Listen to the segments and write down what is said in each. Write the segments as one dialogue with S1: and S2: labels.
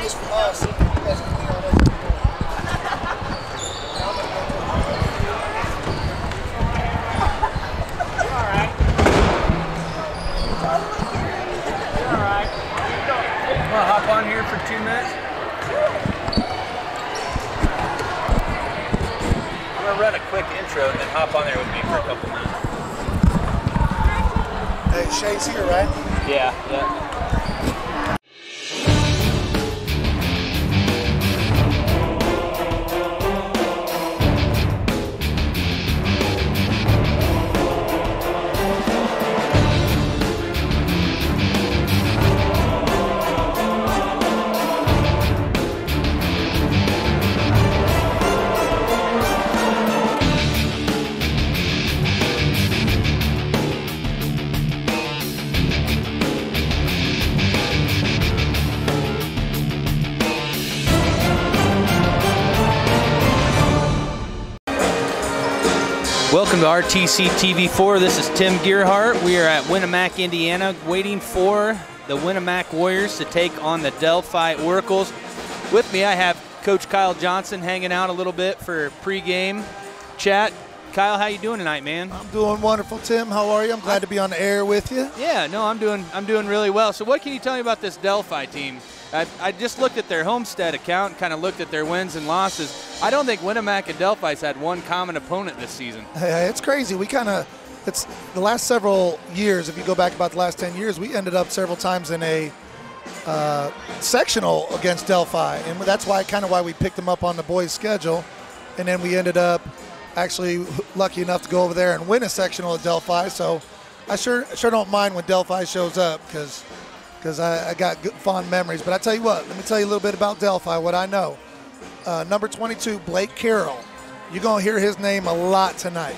S1: nice for us. You guys can clear all that.
S2: Hop on here for 2 minutes. I'm gonna run a quick intro and then hop on there with me for a couple minutes.
S1: Hey, Shay's here, right?
S2: Yeah. Welcome to RTC TV4. This is Tim Gearhart. We are at Winamac, Indiana, waiting for the Winamac Warriors to take on the Delphi Oracles. With me, I have Coach Kyle Johnson hanging out a little bit for pregame chat. Kyle, how you doing tonight, man?
S1: I'm doing wonderful, Tim. How are you? I'm glad to be on the air with you.
S2: Yeah, no, I'm doing really well. So, what can you tell me about this Delphi team? I just looked at their Homestead account and kind of looked at their wins and losses. I don't think Winamac and Delphi's had one common opponent this season.
S1: Hey, it's crazy. It's the last several years, if you go back about the last 10 years, we ended up several times in a sectional against Delphi. And that's why we picked them up on the boys' schedule. And then we ended up actually lucky enough to go over there and win a sectional at Delphi. So I sure don't mind when Delphi shows up because I got good, fond memories. But I tell you what, let me tell you a little bit about Delphi, what I know. Number 22, Blake Carroll. You're going to hear his name a lot tonight,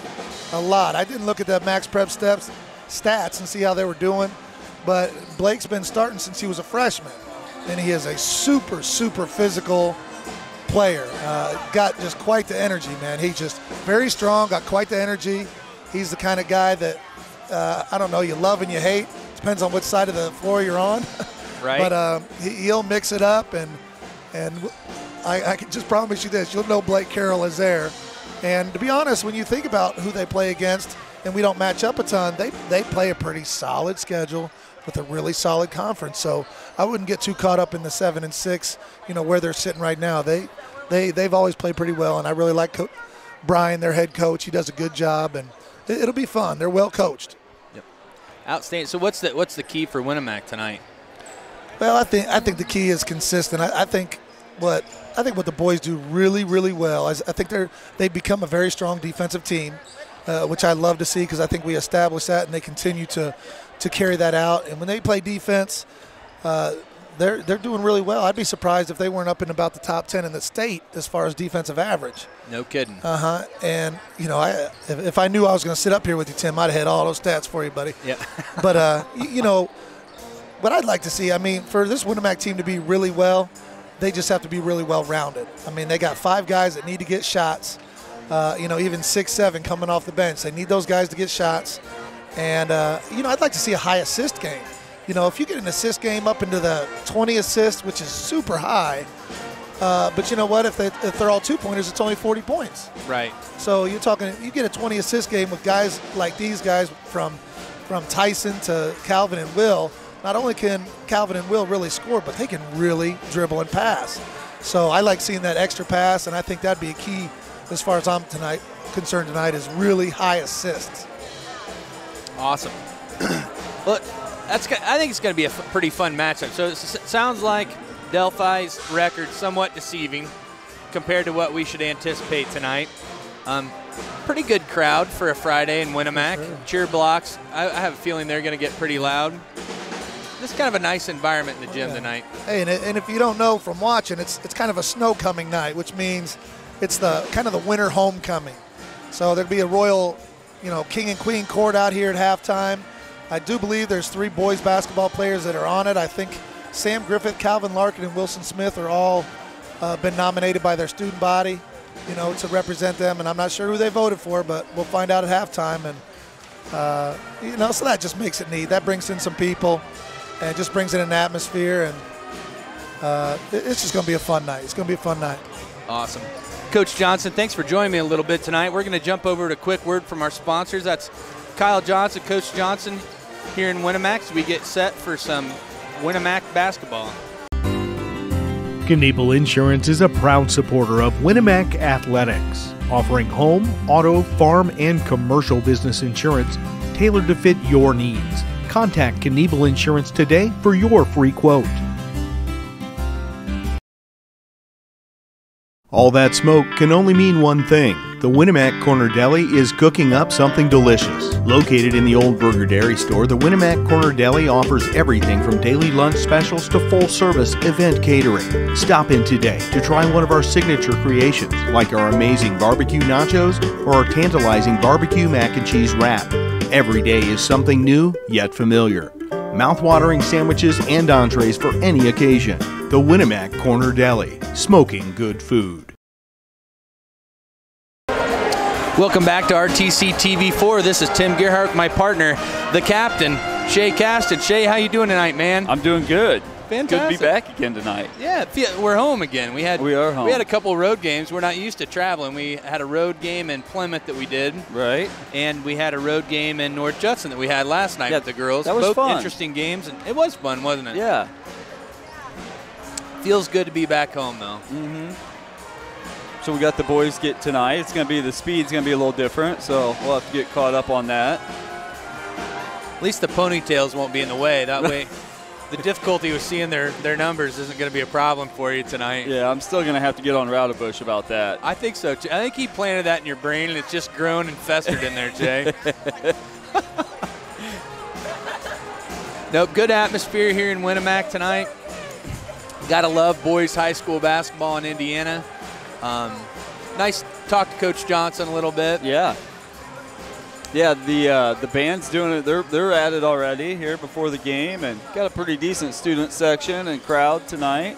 S1: a lot. I didn't look at the Max Prep stats and see how they were doing, but Blake's been starting since he was a freshman, and he is a super, super physical player. Got just quite the energy, man. He's just very strong, got quite the energy. He's the kind of guy that, I don't know, you love and you hate. Depends on which side of the floor you're on.
S2: Right.
S1: But he'll mix it up, and I can just promise you this, you'll know Blake Carroll is there. And to be honest, when you think about who they play against, and we don't match up a ton, they play a pretty solid schedule with a really solid conference. So I wouldn't get too caught up in the 7 and 6, where they're sitting right now. They've always played pretty well, and I really like Brian, their head coach. He does a good job, and it'll be fun. They're well coached.
S2: Yep. Outstanding. So what's the key for Winamac tonight?
S1: Well, I think the key is consistent. I think what the boys do really, really well is I think they've become a very strong defensive team, which I love to see because I think we established that and they continue to carry that out. And when they play defense, they're doing really well. I'd be surprised if they weren't up in about the top 10 in the state as far as defensive average.
S2: No kidding.
S1: And if I knew I was going to sit up here with you, Tim, I'd have had all those stats for you, buddy.
S2: Yeah.
S1: But what I'd like to see, for this Winamac team to be really well, they just have to be really well-rounded. They got 5 guys that need to get shots, even 6, 7 coming off the bench. They need those guys to get shots. And, I'd like to see a high assist game. If you get an assist game up into the 20 assists, which is super high, but you know what? If they're all 2-pointers, it's only 40 points.
S2: Right.
S1: So you get a 20 assist game with guys like these guys from Tyson to Calvin and Will. Not only can Calvin and Will really score, but they can really dribble and pass. So I like seeing that extra pass, and I think that'd be a key as far as I'm concerned tonight is really high assists.
S2: Awesome. Well, I think it's going to be a pretty fun matchup. So it sounds like Delphi's record somewhat deceiving compared to what we should anticipate tonight. Pretty good crowd for a Friday in Winamac. Sure. Cheer blocks. I have a feeling they're going to get pretty loud. This is kind of a nice environment in the gym tonight.
S1: Hey, and if you don't know from watching, it's kind of a snow coming night, which means it's the kind of the winter homecoming. So there'll be a royal, king and queen court out here at halftime. I do believe there's 3 boys basketball players that are on it. I think Sam Griffith, Calvin Larkin, and Wilson Smith are all been nominated by their student body, to represent them. And I'm not sure who they voted for, but we'll find out at halftime. And so that just makes it neat. That brings in some people. And it just brings in an atmosphere, and it's just going to be a fun night. It's going to be a fun night.
S2: Awesome. Coach Johnson, thanks for joining me a little bit tonight. We're going to jump over to a quick word from our sponsors. That's Kyle Johnson, Coach Johnson here in Winamac, as we get set for some Winamac basketball.
S3: Knievel Insurance is a proud supporter of Winamac Athletics, offering home, auto, farm, and commercial business insurance tailored to fit your needs. Contact Knievel Insurance today for your free quote. All that smoke can only mean one thing. The Winamac Corner Deli is cooking up something delicious. Located in the Old Burger Dairy Store, the Winamac Corner Deli offers everything from daily lunch specials to full-service event catering. Stop in today to try one of our signature creations, like our amazing barbecue nachos or our tantalizing barbecue mac and cheese wrap. Every day is something new, yet familiar. Mouth-watering sandwiches and entrees for any occasion. The Winamac Corner Deli, smoking good food.
S2: Welcome back to RTC TV4. This is Tim Gerhardt, my partner, the captain, Shay Caston. Shay, how you doing tonight, man?
S4: I'm doing good.
S2: Fantastic.
S4: Good to be back again tonight.
S2: Yeah, we're home again. We are home. We had a couple road games. We're not used to traveling. We had a road game in Plymouth that we did.
S4: Right.
S2: And we had a road game in North Judson that we had last night with the girls.
S4: That was
S2: both
S4: fun.
S2: Interesting games, and it was fun, wasn't it?
S4: Yeah.
S2: Feels good to be back home, though.
S4: Mm-hmm. So we got the boys get tonight. It's going to be, the speed's going to be a little different, so we'll have to get caught up on that.
S2: At least the ponytails won't be in the way. That way, the difficulty with seeing their numbers isn't going to be a problem for you tonight.
S4: Yeah, I'm still going to have to get on Roudabush about that.
S2: I think so, too. I think he planted that in your brain, and it's just grown and festered in there, Jay. Nope, good atmosphere here in Winamac tonight. Got to love boys high school basketball in Indiana. Nice to talk to Coach Johnson a little bit.
S4: Yeah. Yeah, the band's doing it. They're at it already here before the game, and got a pretty decent student section and crowd tonight.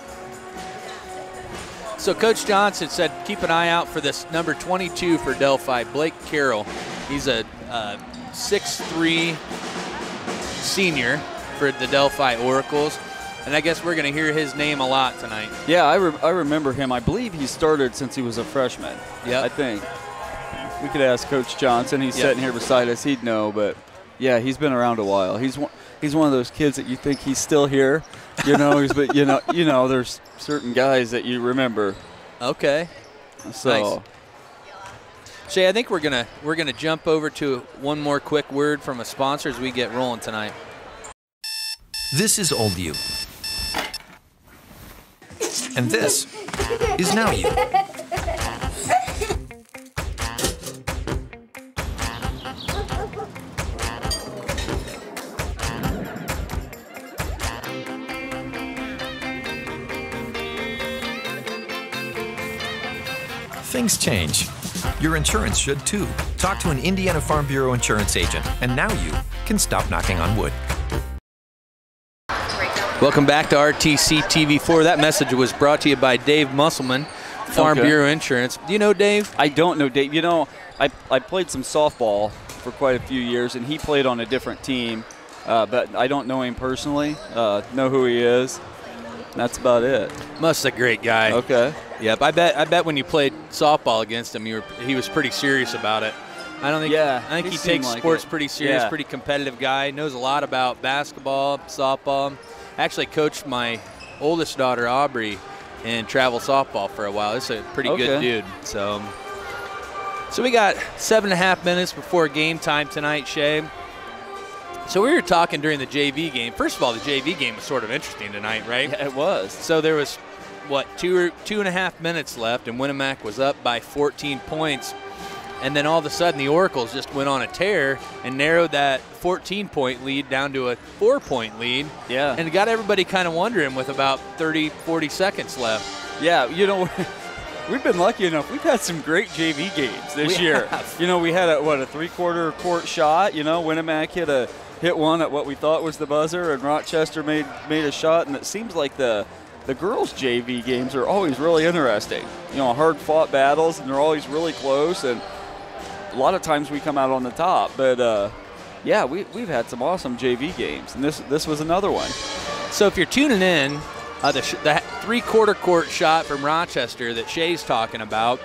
S2: So Coach Johnson said keep an eye out for this number 22 for Delphi, Blake Carroll. He's a 6'3" senior for the Delphi Oracles. And I guess we're going to hear his name a lot tonight.
S4: Yeah, I remember him. I believe he started since he was a freshman.
S2: Yeah,
S4: I think. We could ask Coach Johnson. He's sitting here beside us. He'd know, but yeah, he's been around a while. He's one of those kids that you think he's still here. You know, but you know, there's certain guys that you remember.
S2: Okay.
S4: So.
S2: Nice. Shay, I think we're gonna jump over to one more quick word from a sponsor as we get rolling tonight.
S5: This is old you. And this is now you. Things change. Your insurance should too. Talk to an Indiana Farm Bureau insurance agent, and now you can stop knocking on wood.
S2: Welcome back to RTC TV4. That message was brought to you by Dave Musselman, Farm Bureau Insurance. Do you know Dave?
S4: I don't know Dave. You know, I played some softball for quite a few years, and he played on a different team, but I don't know him personally. Know who he is. That's about it.
S2: Must a great guy.
S4: Okay.
S2: Yep. I bet when you played softball against him, he was pretty serious about it. I think he takes sports pretty serious. Pretty competitive guy. Knows a lot about basketball, softball. Actually coached my oldest daughter Aubrey in travel softball for a while. This is a pretty good dude. So we got 7.5 minutes before game time tonight, Shay. So we were talking during the JV game. First of all, the JV game was sort of interesting tonight, right?
S4: Yeah, it was.
S2: So there was, what, 2.5 minutes left, and Winamac was up by 14 points. And then all of a sudden, the Oracles just went on a tear and narrowed that 14-point lead down to a 4-point lead.
S4: Yeah.
S2: And it got everybody kind of wondering with about 30, 40 seconds left.
S4: Yeah, you know, we've been lucky enough. We've had some great JV games this year. You know, we had a 3/4 court shot. You know, Winamac hit one at what we thought was the buzzer, and Rochester made a shot. And it seems like the girls' JV games are always really interesting. You know, hard-fought battles, and they're always really close. And a lot of times we come out on the top. But, yeah, we've had some awesome JV games, and this was another one.
S2: So if you're tuning in The three-quarter court shot from Rochester that Shay's talking about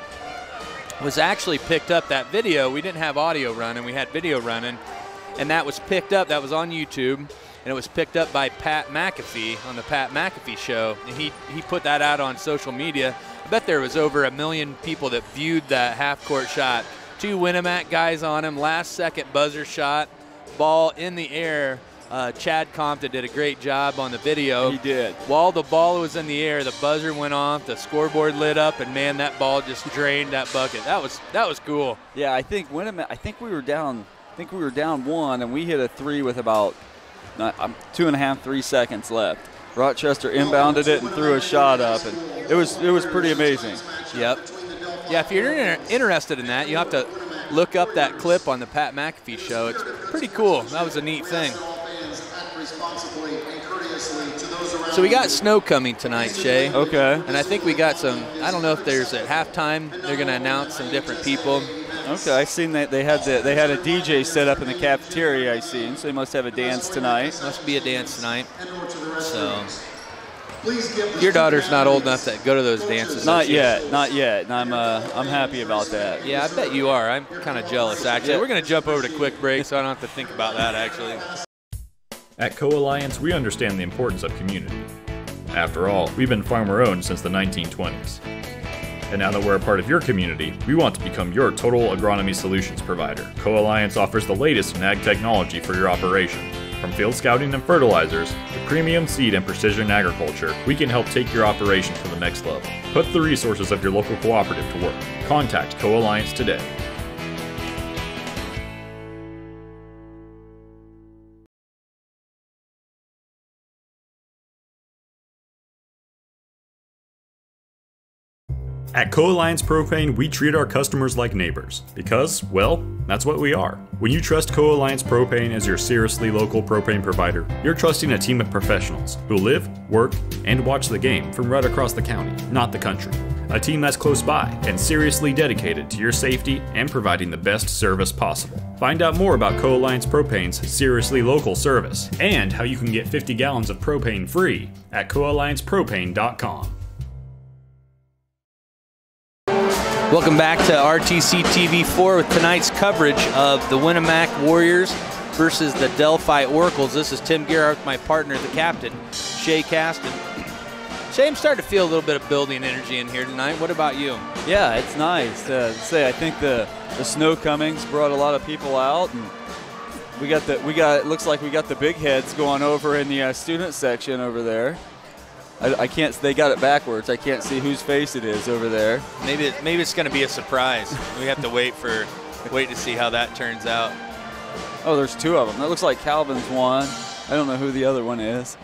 S2: was actually picked up. That video, we didn't have audio running, we had video running, and that was picked up. That was on YouTube, and it was picked up by Pat McAfee on the Pat McAfee Show, and he put that out on social media. I bet there was over 1 million people that viewed that half-court shot. 2 Winamac guys on him, last-second buzzer shot, ball in the air. Chad Compton did a great job on the video.
S4: He did. While
S2: the ball was in the air, the buzzer went off, the scoreboard lit up, and man, that ball just drained that bucket. That was cool.
S4: Yeah, I think Winamac. I think we were down 1, and we hit a 3 with about 2.5, 3 seconds left. Rochester inbounded it and threw a shot up, and it was pretty amazing.
S2: Yep. Yeah, if you're interested in that, you have to look up that clip on the Pat McAfee Show. It's pretty cool. That was a neat thing. So we got snow coming tonight, Shay.
S4: Okay.
S2: And I think we got some, I don't know if there's at halftime, they're going to announce some different people.
S4: Okay, I seen that they had a DJ set up in the cafeteria, I seen, so they must have a dance tonight.
S2: Must be a dance tonight. So your daughter's not old enough to go to those dances.
S4: Not yet. And I'm happy about that.
S2: Yeah, I bet you are. I'm kind of jealous, actually. Yeah. We're going to jump over to quick break, so I don't have to think about that, actually.
S6: At Co-Alliance, we understand the importance of community. After all, we've been farmer-owned since the 1920s. And now that we're a part of your community, we want to become your total agronomy solutions provider. Co-Alliance offers the latest in ag technology for your operation. From field scouting and fertilizers to premium seed and precision agriculture, we can help take your operation to the next level. Put the resources of your local cooperative to work. Contact Co-Alliance today. At Co-Alliance Propane, we treat our customers like neighbors because, well, that's what we are. When you trust Co-Alliance Propane as your seriously local propane provider, you're trusting a team of professionals who live, work, and watch the game from right across the county, not the country. A team that's close by and seriously dedicated to your safety and providing the best service possible. Find out more about Co-Alliance Propane's seriously local service and how you can get 50 gallons of propane free at coalliancepropane.com.
S2: Welcome back to RTC TV4 with tonight's coverage of the Winamac Warriors versus the Delphi Oracles. This is Tim Gerhardt, my partner, the captain, Shay Caston. Shay, I'm starting to feel a little bit of building energy in here tonight. What about you?
S4: Yeah, it's nice to say. I think the snow comings brought a lot of people out, and it looks like we got the big heads going over in the student section over there. I can't. They got it backwards. I can't see whose face it is over there.
S2: Maybe it's going to be a surprise. We have to wait to see how that turns out.
S4: Oh, there's 2 of them. That looks like Calvin's one. I don't know who the other one is.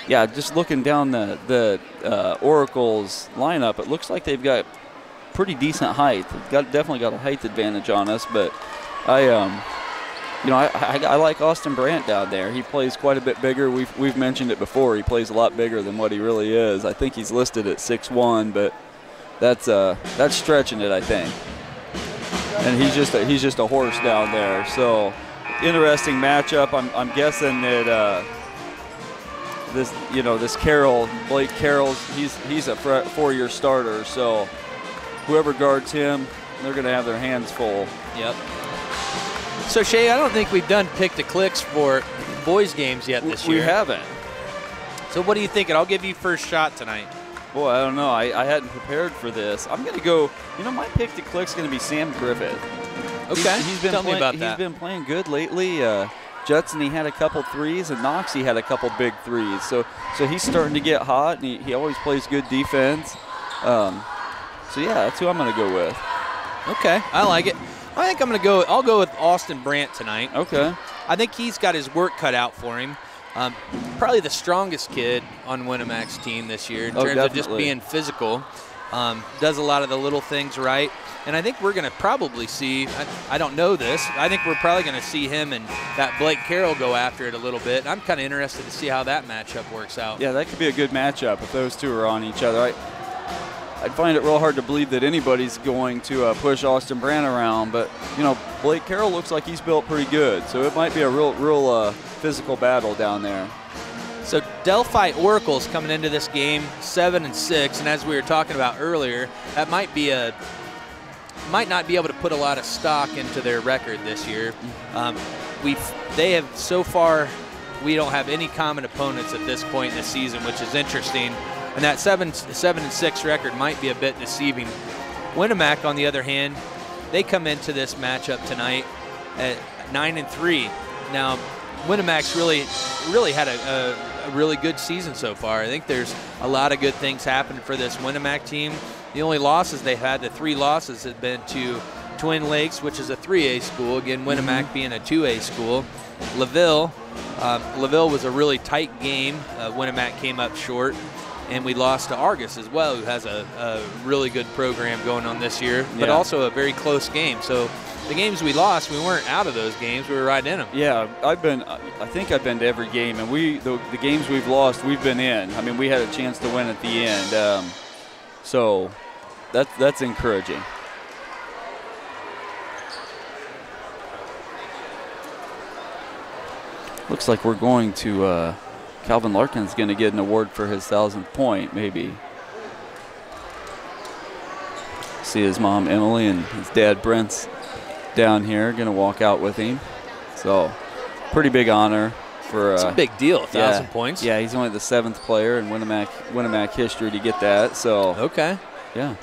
S4: Yeah, just looking down the Oracles lineup, it looks like they've got pretty decent height. They've definitely got a height advantage on us, but I like Austin Brandt down there. He plays quite a bit bigger. We've mentioned it before. He plays a lot bigger than what he really is. I think he's listed at 6'1", but that's stretching it, I think. And he's just a horse down there. So interesting matchup. I'm guessing that this Blake Carroll, he's a 4-year starter. So whoever guards him, they're going to have their hands full.
S2: Yep. So, Shay, I don't think we've done pick-to-clicks for boys' games yet this year.
S4: We haven't.
S2: So what are you thinking? I'll give you first shot tonight.
S4: Boy, I don't know. I hadn't prepared for this. I'm going to go, my pick-to-click's going to be Sam Griffith.
S2: Okay, tell me about that.
S4: He's been playing good lately. Judson, he had a couple threes, and Knox, he had a couple big threes. So he's starting to get hot, and he always plays good defense. So, yeah, that's who I'm going to go with.
S2: Okay, I like it. I think I'll go with Austin Brandt tonight.
S4: Okay.
S2: I think he's got his work cut out for him. Probably the strongest kid on Winamac's team this year in terms of just being physical. Does a lot of the little things right. And I think we're going to probably see, I don't know this, I think we're probably going to see him and that Blake Carroll go after it a little bit. I'm kind of interested to see how that matchup works out.
S4: Yeah, that could be a good matchup if those two are on each other. I'd find it real hard to believe that anybody's going to push Austin Brandt around, but Blake Carroll looks like he's built pretty good, so it might be a real physical battle down there.
S2: So Delphi Oracle's coming into this game 7-6, and as we were talking about earlier, that might not be able to put a lot of stock into their record this year. They have so far, we don't have any common opponents at this point in the season, which is interesting. And that 7-6 record might be a bit deceiving. Winamac, on the other hand, they come into this matchup tonight at 9-3. Now, Winamac's really had a really good season so far. I think there's a lot of good things happening for this Winamac team. The only losses they've had, the 3 losses, have been to Twin Lakes, which is a 3A school. Again, Winamac being a 2A school. LaVille was a really tight game. Winamac came up short. And we lost to Argus as well, who has a really good program going on this year, but also a very close game. So the games we lost, we weren't out of those games. We were right in them.
S4: Yeah, I think I've been to every game, and the games we've lost, we've been in. I mean, we had a chance to win at the end. So that's encouraging. Looks like we're going to Calvin Larkin's going to get an award for his 1,000th point, maybe. See his mom, Emily, and his dad, Brent's down here, going to walk out with him. So, pretty big honor for...
S2: It's a big deal, 1,000 points.
S4: Yeah, he's only the 7th player in Winamac history to get that, so...
S2: Okay.
S4: Yeah.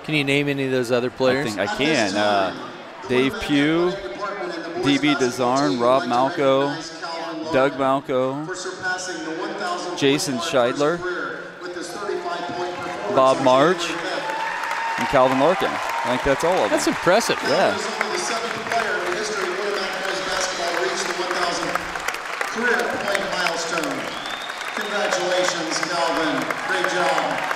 S2: Can you name any of those other players?
S4: I think I can. Dave Pugh, D.B. Desarn, Rob Malco, Doug Malco, Jason Scheidler, Bob March, and Calvin Larkin. I think that's all of them.
S2: That's impressive.
S4: Yeah.
S7: The 7th player in the history of Winamac boys basketball reached the 1,000 career point milestone. Congratulations, Calvin. Great job.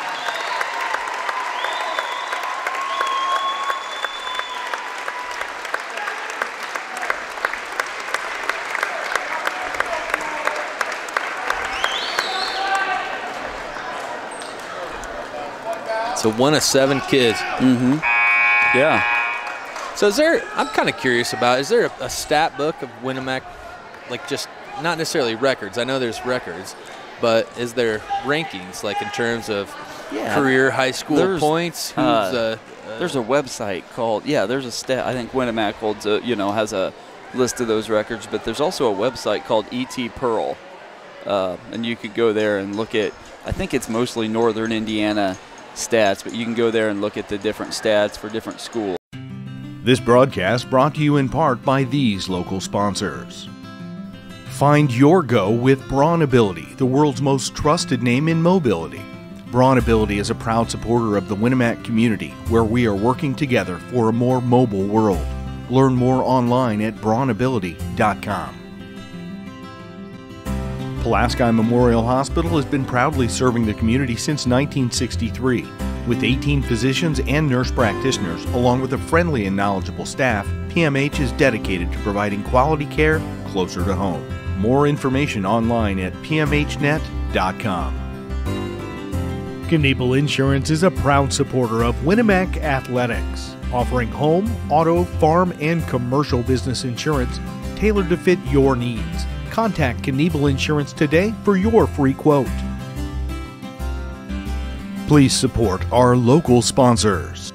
S2: So 1 of 7 kids.
S4: Mm-hmm. Yeah.
S2: So I'm kind of curious about, is there a stat book of Winamac, like just not necessarily records? I know there's records, but is there rankings, like in terms of career high school points?
S4: There's a website called, there's a stat. I think Winamac holds has a list of those records, but there's also a website called E.T. Pearl. And you could go there and look at, I think it's mostly Northern Indiana stats, but you can go there and look at the different stats for different schools.
S3: This broadcast brought to you in part by these local sponsors. Find your go with Braun Ability, the world's most trusted name in mobility. Braun Ability is a proud supporter of the Winamac community, where we are working together for a more mobile world. Learn more online at braunability.com. Pulaski Memorial Hospital has been proudly serving the community since 1963. With 18 physicians and nurse practitioners, along with a friendly and knowledgeable staff, PMH is dedicated to providing quality care closer to home. More information online at pmhnet.com.
S8: Knievel Insurance is a proud supporter of Winamac Athletics, offering home, auto, farm, and commercial business insurance tailored to fit your needs. Contact Knievel Insurance today for your free quote.
S3: Please support our local sponsors.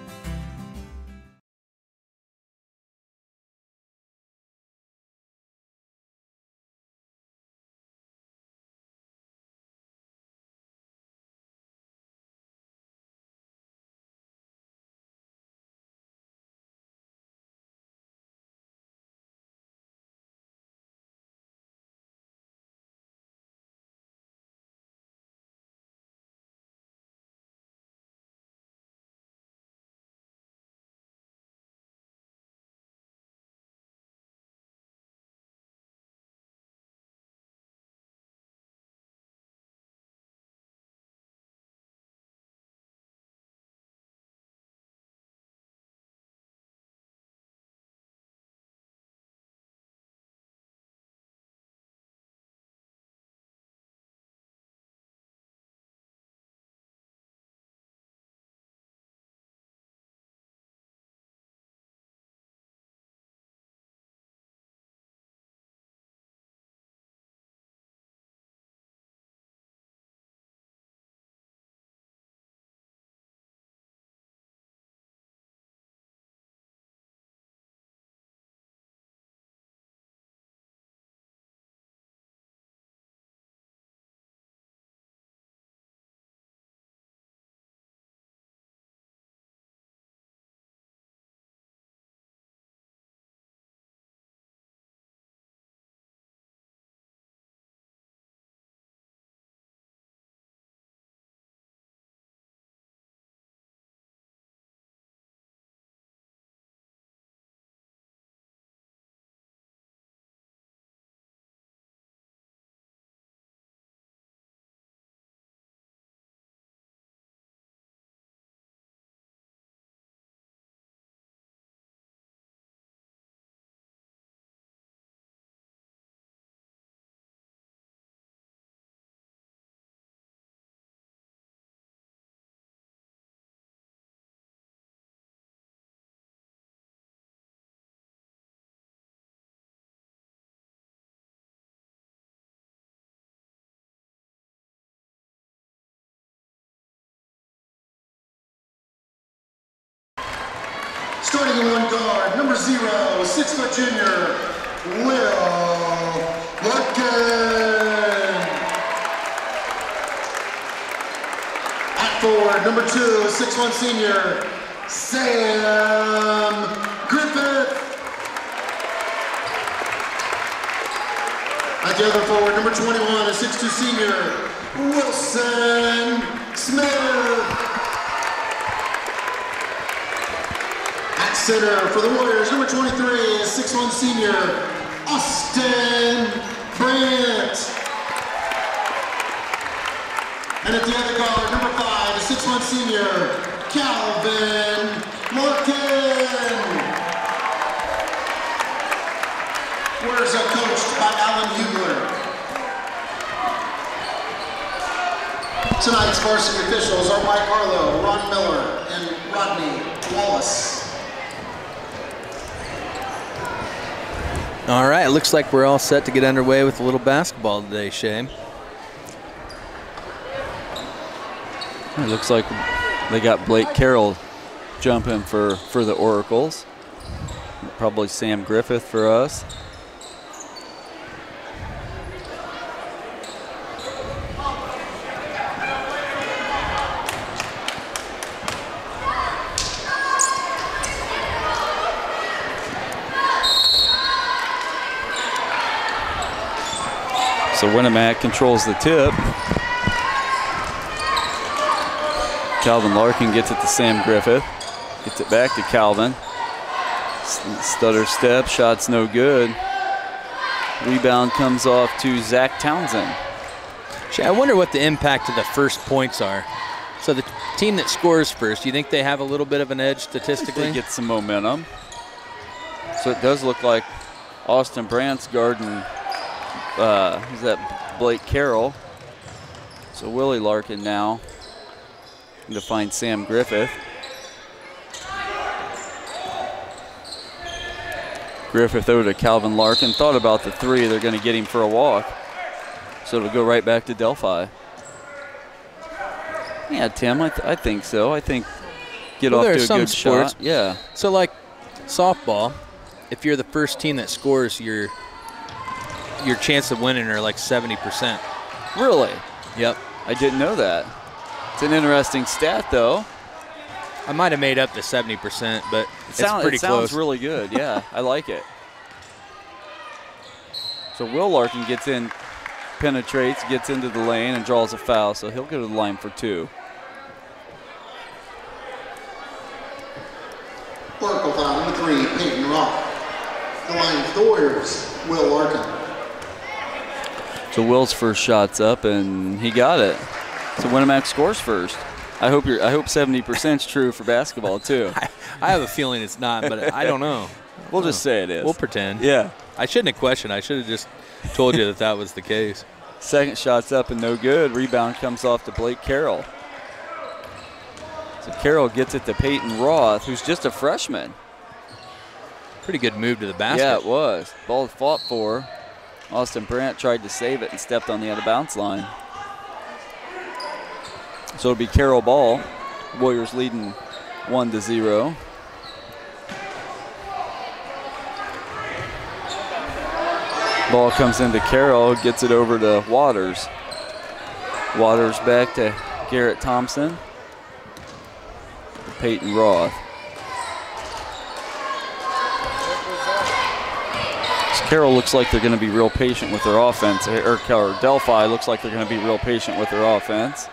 S7: Starting in one guard, number 0, 6-foot junior, Will Larkin. At forward, number 2, 6'1" senior, Sam Griffith. At the other forward, number 21, a 6'2" senior, Wilson Smith. At center for the Warriors, number 23, a 6'1" senior, Austin Brandt. And at the other guard, number 5, a 6'1" senior, Calvin Larkin. Warriors are coached by Alan Hugler. Tonight's varsity officials are Mike Arlo, Ron Miller, and Rodney Wallace.
S2: All right, it looks like we're all set to get underway with a little basketball today, Shay.
S4: It looks like they got Blake Carroll jumping for the Oracles. Probably Sam Griffith for us. So Winamac controls the tip. Calvin Larkin gets it to Sam Griffith. Gets it back to Calvin. Stutter step, shot's no good. Rebound comes off to Zach Townsend.
S2: I wonder what the impact of the first points are. So the team that scores first, do you think they have a little bit of an edge statistically?
S4: They get some momentum. So it does look like Austin Brandt's guarding who's that? Blake Carroll. So Willie Larkin now to find Sam Griffith. Griffith over to Calvin Larkin. Thought about the 3. They're going to get him for a walk. So it'll go right back to Delphi. Yeah, Tim, I think so. I think get off to a good shot. Yeah.
S2: So like softball, if you're the first team that scores, your chance of winning are like 70%.
S4: Really?
S2: Yep.
S4: I didn't know that. It's an interesting stat, though.
S2: I might have made up the 70%, but it's pretty close.
S4: It sounds really good. Yeah, I like it. So Will Larkin gets in, penetrates, gets into the lane, and draws a foul. So he'll go to the line for 2.
S7: Oracle foul number 3, Peyton Rock. The line for the Warriors, Will Larkin.
S4: So Will's first shot's up, and he got it. So Winamac scores first. I hope 70% is true for basketball too.
S2: I have a feeling it's not, but I don't know.
S4: We'll just say it is.
S2: We'll pretend.
S4: Yeah.
S2: I shouldn't have questioned. I should have just told you that was the case.
S4: Second shot's up and no good. Rebound comes off to Blake Carroll. So Carroll gets it to Peyton Roth, who's just a freshman.
S2: Pretty good move to the basket.
S4: Yeah, it was. Ball fought for. Austin Brandt tried to save it and stepped on the out-of-bounds line. So it'll be Carroll ball. Warriors leading 1-0. Ball comes into Carroll, gets it over to Waters. Waters back to Garrett Thompson. Peyton Roth. Carroll looks like they're going to be real patient with their offense, or Delphi looks like they're going to be real patient with their offense.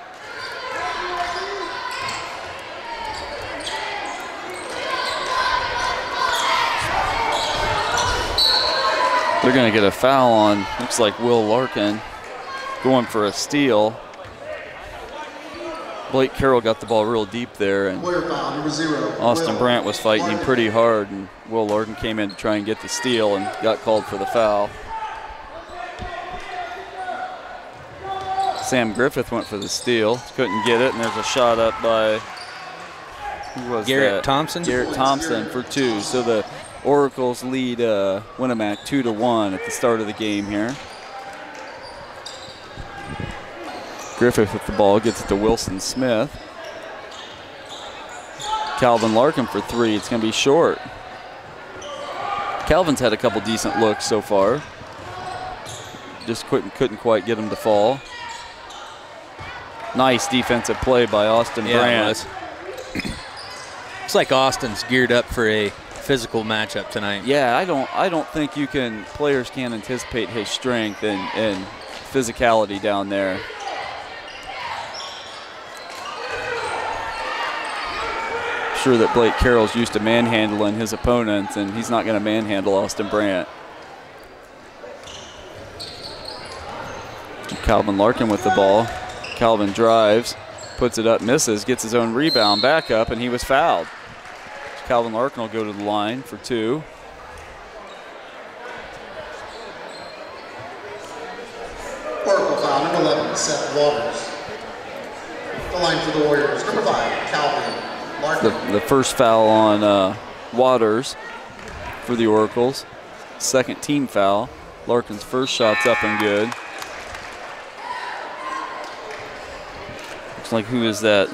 S4: They're going to get a foul on, looks like Will Larkin, going for a steal. Blake Carroll got the ball real deep there, and Austin Brandt was fighting him pretty hard, and Will Larkin came in to try and get the steal and got called for the foul. Sam Griffith went for the steal, couldn't get it, and there's a shot up by, who was
S2: Garrett Thompson?
S4: Garrett Thompson for 2. So the Oracles lead Winamac 2-1 at the start of the game here. Griffith with the ball, gets it to Wilson Smith. Calvin Larkin for 3. It's going to be short. Calvin's had a couple decent looks so far. Just couldn't quite get him to fall. Nice defensive play by Austin Brandt.
S2: Looks like Austin's geared up for a physical matchup tonight.
S4: Yeah, I don't think players can't anticipate his strength and physicality down there. Sure that Blake Carroll's used to manhandling his opponents, and he's not going to manhandle Austin Brandt. Calvin Larkin with the ball. Calvin drives, puts it up, misses, gets his own rebound, back up, and he was fouled. Calvin Larkin will go to the line for 2.
S7: Oracle foul, number 11, Seth Waters. The line for the Warriors, number 5, Calvin Larkin.
S4: The first foul on Waters for the Oracles. Second team foul. Larkin's first shot's up and good. Looks like, who is that?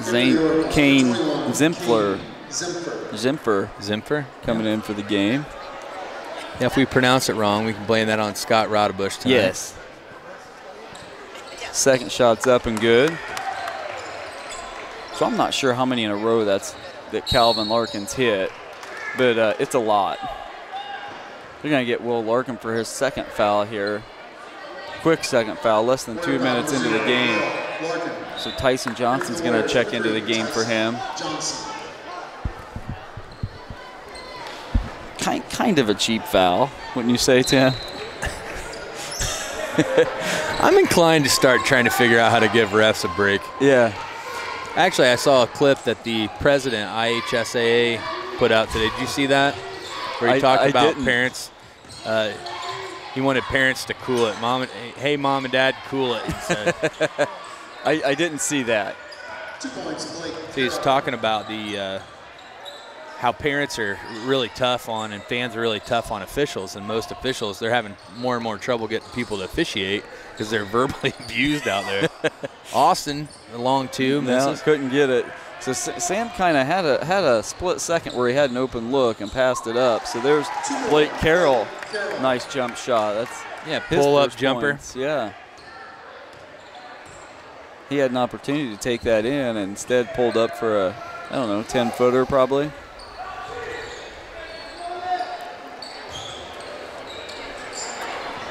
S4: Kane Zimpfer coming in for the game.
S2: Yeah, if we pronounce it wrong, we can blame that on Scott Rodebush tonight.
S4: Yes. Second shot's up and good. So I'm not sure how many in a row that Calvin Larkin's hit, but it's a lot. They're going to get Will Larkin for his second foul here. Quick second foul, less than 2 minutes into the game. So Tyson Johnson's going to check into the game for him. Kind of a cheap foul, wouldn't you say, Tim?
S2: I'm inclined to start trying to figure out how to give refs a break.
S4: Yeah.
S2: Actually, I saw a clip that the president, IHSAA, put out today. Did you see that? Where he talked about parents. He wanted parents to cool it. Hey, mom and dad, cool it, he said.
S4: I didn't see that.
S7: 2 points, Blake.
S2: So he's talking about the how parents are really tough on and fans are really tough on officials, and most officials, they're having more and more trouble getting people to officiate because they're verbally abused out there. Austin, a long 2 misses.
S4: Couldn't get it. So Sam kind of had a split second where he had an open look and passed it up. So there's Blake Carroll. Nice jump shot. That's
S2: pull-up jumper.
S4: Points. Yeah. He had an opportunity to take that in and instead pulled up for a, 10-footer probably.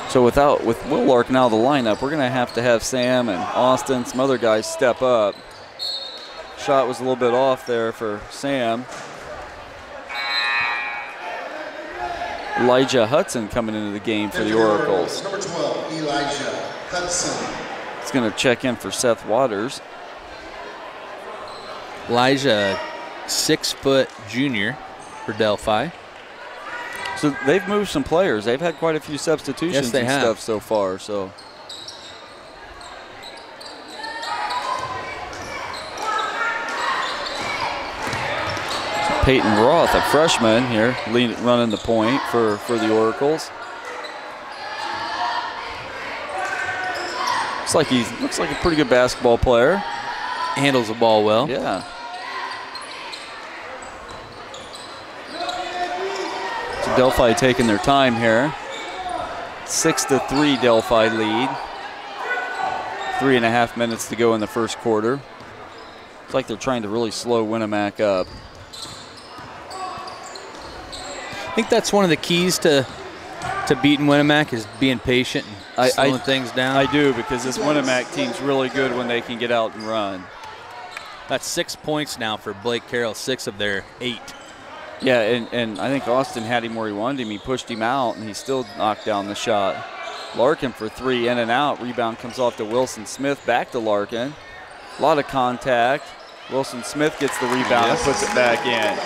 S4: So with Will Larkin out of the lineup, we're going to have Sam and Austin, some other guys step up. Shot was a little bit off there for Sam. Elijah Hudson coming into the game for the Oracles.
S7: Number 12, Elijah Hudson.
S4: It's going to check in for Seth Waters.
S2: Elijah, 6-foot junior for Delphi.
S4: So they've moved some players. They've had quite a few substitutions and stuff so far. So Peyton Roth, a freshman here, running the point for the Oracles. Looks like a pretty good basketball player.
S2: Handles the ball well.
S4: Yeah. So Delphi taking their time here. 6-3 Delphi lead. 3.5 minutes to go in the first quarter. It's like they're trying to really slow Winamac up.
S2: I think that's one of the keys to beating Winamac is being patient and slowing things down.
S4: I do, because this Winamac team's really good when they can get out and run.
S2: That's 6 points now for Blake Carroll, 6 of their 8.
S4: Yeah, and I think Austin had him where he wanted him. He pushed him out, and he still knocked down the shot. Larkin for 3, in and out. Rebound comes off to Wilson Smith, back to Larkin. A lot of contact. Wilson Smith gets the rebound and puts it back in.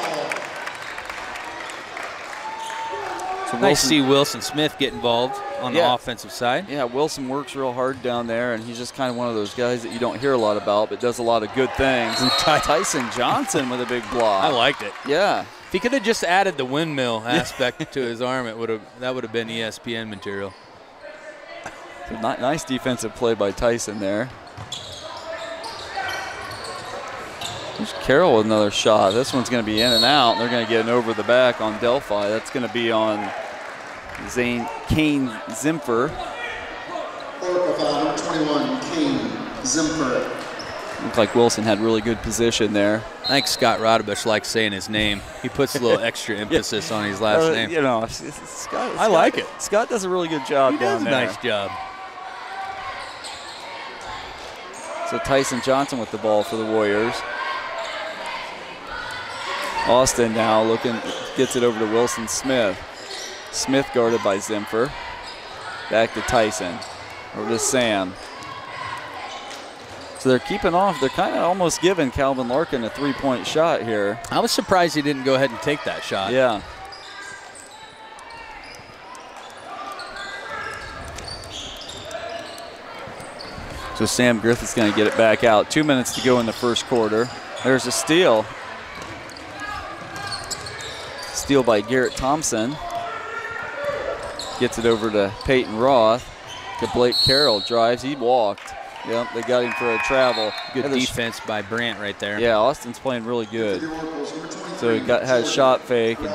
S4: So
S2: nice to see Wilson Smith get involved on the offensive side.
S4: Yeah, Wilson works real hard down there, and he's just kind of one of those guys that you don't hear a lot about, but does a lot of good things. Tyson Johnson with a big block.
S2: I liked it.
S4: Yeah.
S2: If he could have just added the windmill aspect to his arm, that would have been ESPN material.
S4: So nice defensive play by Tyson there. There's Carroll with another shot. This one's going to be in and out. They're going to get an over the back on Delphi. That's going to be on Kane Zimfer.
S7: Oracle foul, number 21, Kane Zimfer.
S4: Looks like Wilson had really good position there.
S2: I think Scott Rodebus likes saying his name. He puts a little extra emphasis on his last name.
S4: You know, Scott,
S2: I like it.
S4: Scott does a really good job down there.
S2: He does a nice job.
S4: So Tyson Johnson with the ball for the Warriors. Austin now gets it over to Wilson Smith. Smith guarded by Zimfer. Back to Tyson. Over to Sam. So they're keeping off. They're kind of almost giving Calvin Larkin a three-point shot here.
S2: I was surprised he didn't go ahead and take that shot.
S4: Yeah. So Sam Griffith's going to get it back out. 2 minutes to go in the first quarter. There's a steal. Steal by Garrett Thompson. Gets it over to Peyton Roth. To Blake Carroll. Drives. He walked. Yep, they got him for a travel.
S2: Good defense by Brandt right there.
S4: Yeah, Austin's playing really good. So he had a shot fake, and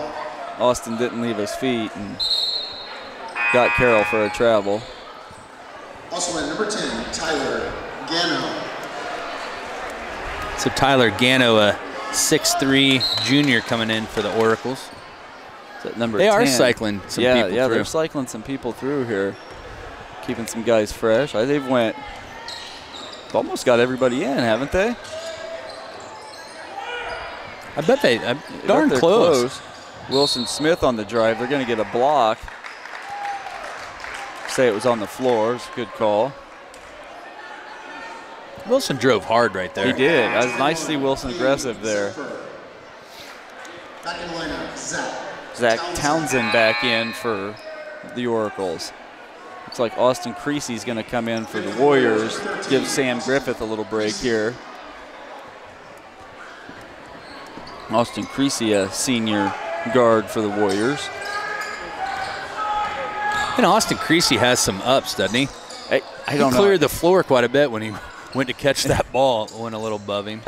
S4: Austin didn't leave his feet and got Carroll for a travel.
S7: Also at number 10, Tyler Gano.
S2: So Tyler Gano, a 6'3" junior coming in for the Oracles.
S4: Number
S2: they
S4: 10.
S2: Are cycling some people through.
S4: Yeah, they're cycling some people through here. Keeping some guys fresh. They've almost got everybody in, haven't they?
S2: I bet they darn close.
S4: Wilson Smith on the drive. They're going to get a block. Say it was on the floor. It's a good call.
S2: Wilson drove hard right there.
S4: He did. It was nice to see Wilson aggressive there.
S7: Back in the lineup,
S4: Zach Townsend back in for the Oracles. Looks like Austin Creasy's going to come in for the Warriors. Give Sam Griffith a little break here. Austin Creasy, a senior guard for the Warriors.
S2: And Austin Creasy has some ups, doesn't he?
S4: I don't know.
S2: He cleared the floor quite a bit when he went to catch that ball. It went a little above him.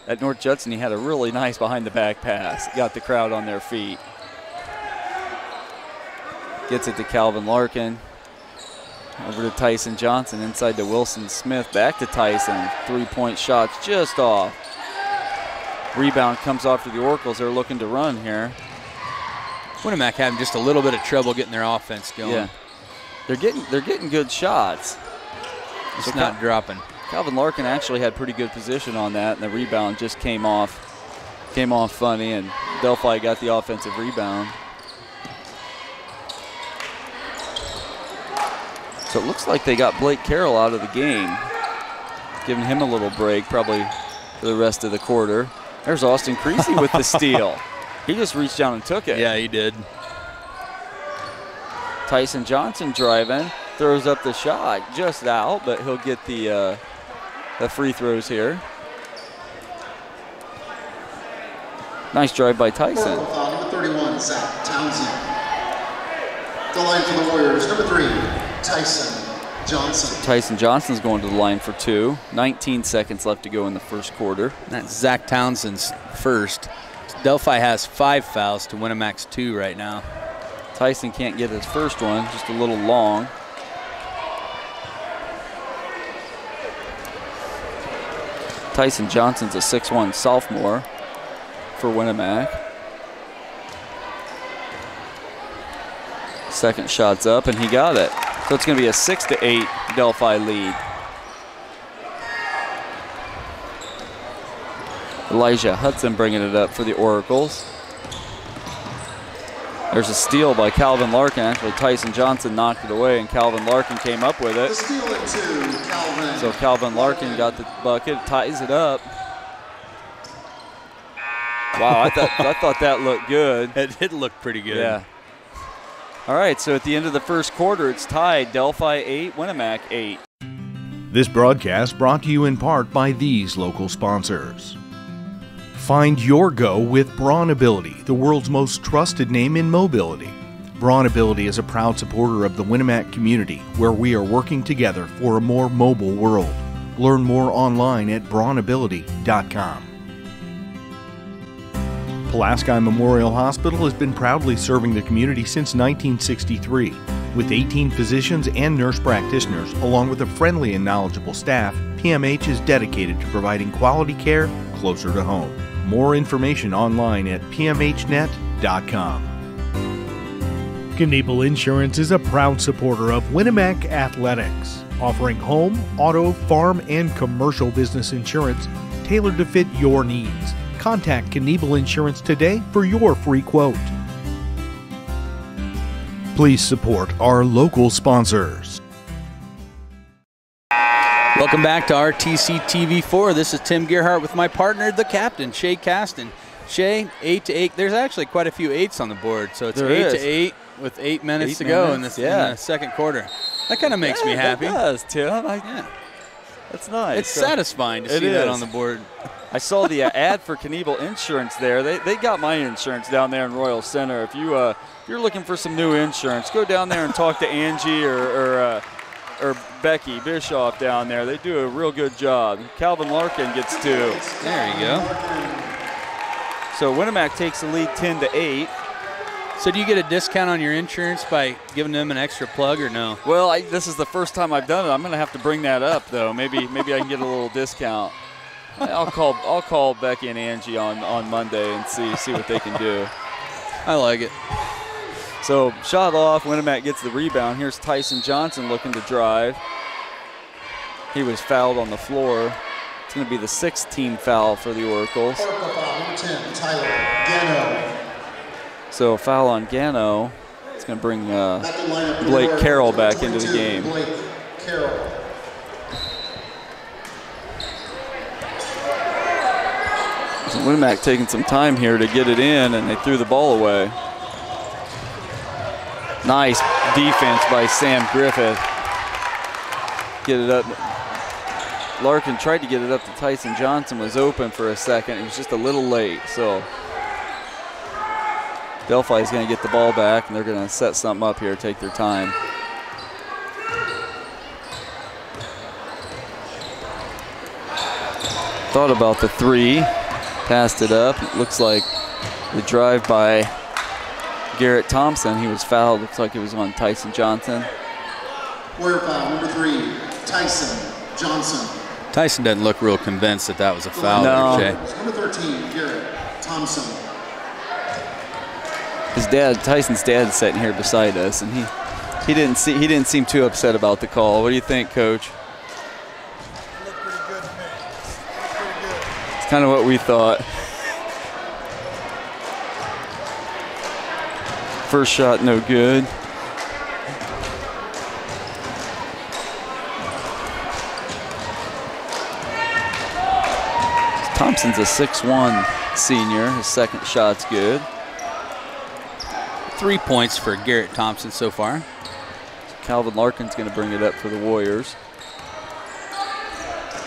S4: At North Judson, he had a really nice behind-the-back pass. Got the crowd on their feet. Gets it to Calvin Larkin. Over to Tyson Johnson, inside to Wilson Smith. Back to Tyson. Three-point shots just off. Rebound comes off to the Oracles. They're looking to run here.
S2: Winamac having just a little bit of trouble getting their offense going.
S4: Yeah, they're getting good shots.
S2: It's not dropping.
S4: Calvin Larkin actually had pretty good position on that, and the rebound just came off funny, and Delphi got the offensive rebound. So it looks like they got Blake Carroll out of the game, giving him a little break probably for the rest of the quarter. There's Austin Creasy with the steal. He just reached down and took it.
S2: Yeah, he did.
S4: Tyson Johnson driving, throws up the shot, just out, but he'll get the free throws here. Nice drive by Tyson.
S7: Number 31, Zach Townsend. The line for the Warriors, number 3, Tyson Johnson.
S4: Tyson Johnson's going to the line for 2. 19 seconds left to go in the first quarter.
S2: That's Zach Townsend's first. Delphi has 5 fouls to Winamac's 2 right now.
S4: Tyson can't get his first one, just a little long. Tyson Johnson's a 6'1" sophomore for Winamac. Second shot's up, and he got it. So it's going to be a 6-8 Delphi lead. Elijah Hudson bringing it up for the Oracles. There's a steal by Calvin Larkin. Actually, Tyson Johnson knocked it away, and Calvin Larkin came up with it.
S7: The steal at 2, Calvin.
S4: So Calvin Larkin got the bucket, ties it up. Wow, I thought that looked good.
S2: It did look pretty good.
S4: Yeah. All right, so at the end of the first quarter, it's tied. Delphi 8, Winamac 8.
S3: This broadcast brought to you in part by these local sponsors. Find your go with Braun Ability, the world's most trusted name in mobility. Braun Ability is a proud supporter of the Winamac community, where we are working together for a more mobile world. Learn more online at brawnability.com. Pulaski Memorial Hospital has been proudly serving the community since 1963. With 18 physicians and nurse practitioners, along with a friendly and knowledgeable staff, PMH is dedicated to providing quality care closer to home. More information online at pmhnet.com.
S8: Kniebel Insurance is a proud supporter of Winamac Athletics, offering home, auto, farm, and commercial business insurance tailored to fit your needs. Contact Kniebel Insurance today for your free quote. Please support our local sponsors.
S2: Welcome back to RTC TV4. This is Tim Gerhart with my partner, the captain, Shay Caston. Shay, 8-8. There's actually quite a few 8s on the board, so it's 8-8 with 8 minutes to go in the second quarter. That kind of makes me happy.
S4: It does, Tim. That's nice.
S2: It's satisfying to see that on the board.
S4: I saw the ad for Kniebel Insurance there. They got my insurance down there in Royal Center. If you're looking for some new insurance, go down there and talk to Angie or Becky Bischoff down there. They do a real good job. Calvin Larkin gets 2.
S2: There you go.
S4: So Winamac takes the lead 10-8.
S2: So do you get a discount on your insurance by giving them an extra plug or no?
S4: Well, this is the first time I've done it. I'm going to have to bring that up though. Maybe I can get a little discount. I'll call Becky and Angie on Monday and see what they can do.
S2: I like it.
S4: So shot off, Winamac gets the rebound. Here's Tyson Johnson looking to drive. He was fouled on the floor. It's going to be the 6th team foul for the Oracles.
S7: Number 10, Tyler Gano.
S4: So a foul on Gano. It's going to bring Blake Carroll back into the game.
S7: Blake Carroll.
S4: So Winamac taking some time here to get it in, and they threw the ball away. Nice defense by Sam Griffith. Get it up. Larkin tried to get it up to Tyson Johnson, was open for a second. He was just a little late, so Delphi is going to get the ball back, and they're going to set something up here, take their time. Thought about the 3, passed it up. It looks like the drive by Garrett Thompson. He was fouled. Looks like it was on Tyson Johnson.
S7: Warrior foul, number 3, Tyson Johnson.
S2: Tyson doesn't look real convinced that was a foul.
S4: No.
S2: There,
S7: Number 13, Garrett Thompson.
S4: His dad, Tyson's dad, is sitting here beside us, and he didn't seem too upset about the call. What do you think, Coach?
S1: It looked pretty good to me. Pretty good.
S4: It's kind of what we thought. First shot, no good. Thompson's a 6'1" senior. His second shot's good.
S2: 3 points for Garrett Thompson so far.
S4: Calvin Larkin's going to bring it up for the Warriors.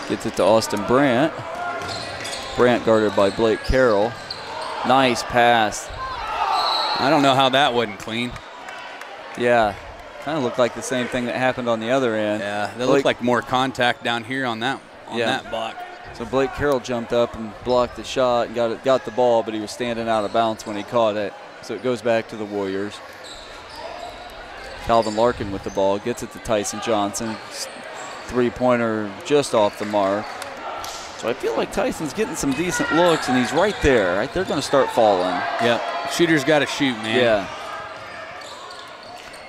S4: Gets it to Austin Brandt. Brandt guarded by Blake Carroll. Nice pass.
S2: I don't know how that wasn't clean.
S4: Yeah, kind of looked like the same thing that happened on the other end.
S2: Yeah, that looked like more contact down here on that block.
S4: So Blake Carroll jumped up and blocked the shot and got the ball, but he was standing out of bounds when he caught it. So it goes back to the Warriors. Calvin Larkin with the ball, gets it to Tyson Johnson. 3-pointer just off the mark. So I feel like Tyson's getting some decent looks, and he's right there. Right, they're going to start falling.
S2: Yep, shooter's got to shoot, man.
S4: Yeah.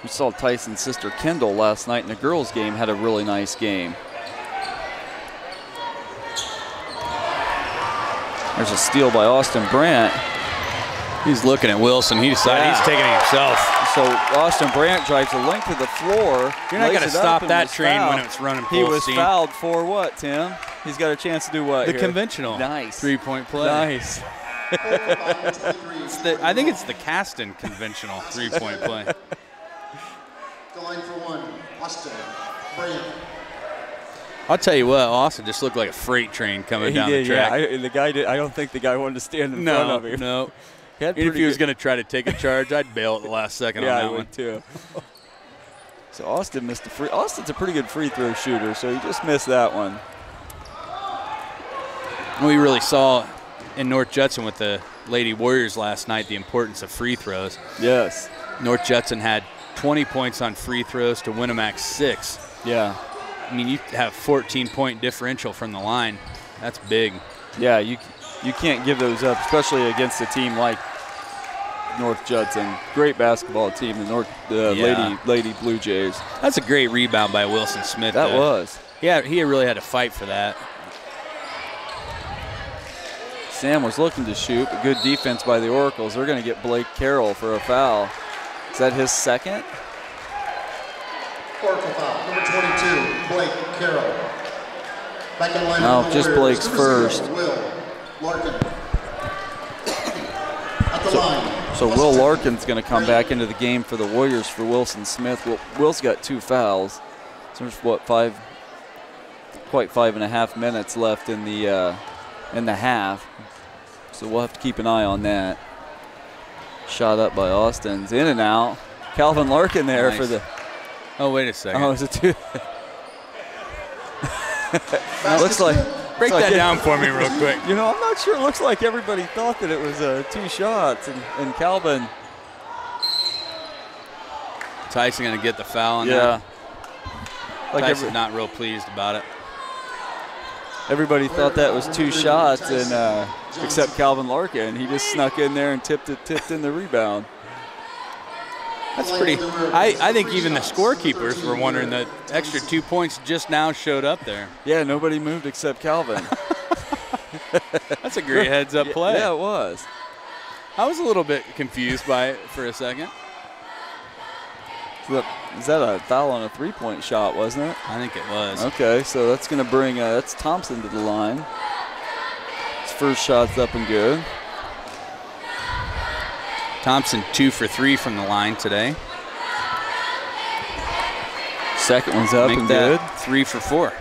S4: We saw Tyson's sister Kendall last night in the girls' game, had a really nice game. There's a steal by Austin Brandt.
S2: He's looking at Wilson. He decided he's taking it himself.
S4: So Austin Brandt drives the length of the floor.
S2: You're not going to stop that train when it's running full steam.
S4: He was fouled for what, Tim? He's got a chance to do what
S2: The
S4: here?
S2: Conventional.
S4: Nice.
S2: 3-point play.
S4: Nice.
S2: I think it's the Caston conventional 3-point play.
S7: The line for 1, Austin Brandt.
S2: I'll tell you what, Austin just looked like a freight train coming down the track.
S4: Yeah, I don't think the guy wanted to stand in front of him.
S2: No. If he was going to try to take a charge, I'd bail at the last second on that one.
S4: Yeah, I would too. So Austin missed a free. Austin's a pretty good free throw shooter, so he just missed that one.
S2: We really saw in North Judson with the Lady Warriors last night the importance of free throws.
S4: Yes.
S2: North Judson had 20 points on free throws to Winamac 6.
S4: Yeah.
S2: I mean, you have 14-point differential from the line. That's big.
S4: Yeah, you can't give those up, especially against a team like North Judson. Great basketball team, the Lady Blue Jays.
S2: That's a great rebound by Wilson Smith.
S4: That was.
S2: Yeah, he really had to fight for that.
S4: Sam was looking to shoot, but good defense by the Oracles. They're going to get Blake Carroll for a foul. Is that his second?
S7: Oracle foul, number 22, Blake Carroll. Back in the line.
S4: No, just Blake's first.
S7: Will Larkin. At the line.
S4: So Will Larkin's going to come back into the game for the Warriors for Wilson Smith. Will's got 2 fouls. So there's quite 5.5 minutes left in the half. So we'll have to keep an eye on that. Shot up by Austin's in and out. Calvin Larkin there for the.
S2: Oh, wait a second.
S4: Oh, is it 2? Looks like.
S2: Break that down for me real quick.
S4: You know, I'm not sure. It looks like everybody thought that it was 2 shots, and Calvin.
S2: Tyson going to get the foul on that. Like Tyson's not real pleased about it.
S4: Everybody thought that was 2 shots, and except Calvin Larkin. He just snuck in there and tipped in the rebound.
S2: That's pretty. I think even the scorekeepers were wondering that extra 2 points just now showed up there.
S4: Yeah, nobody moved except Calvin.
S2: That's a great heads-up play.
S4: Yeah, it was.
S2: I was a little bit confused by it for a second.
S4: Is that a foul on a 3-point shot, wasn't it?
S2: I think it was.
S4: Okay, so that's going to bring that's Thompson to the line. His first shot's up and good.
S2: Thompson 2 for 3 from the line today.
S4: Second one's up and good.
S2: 3 for 4.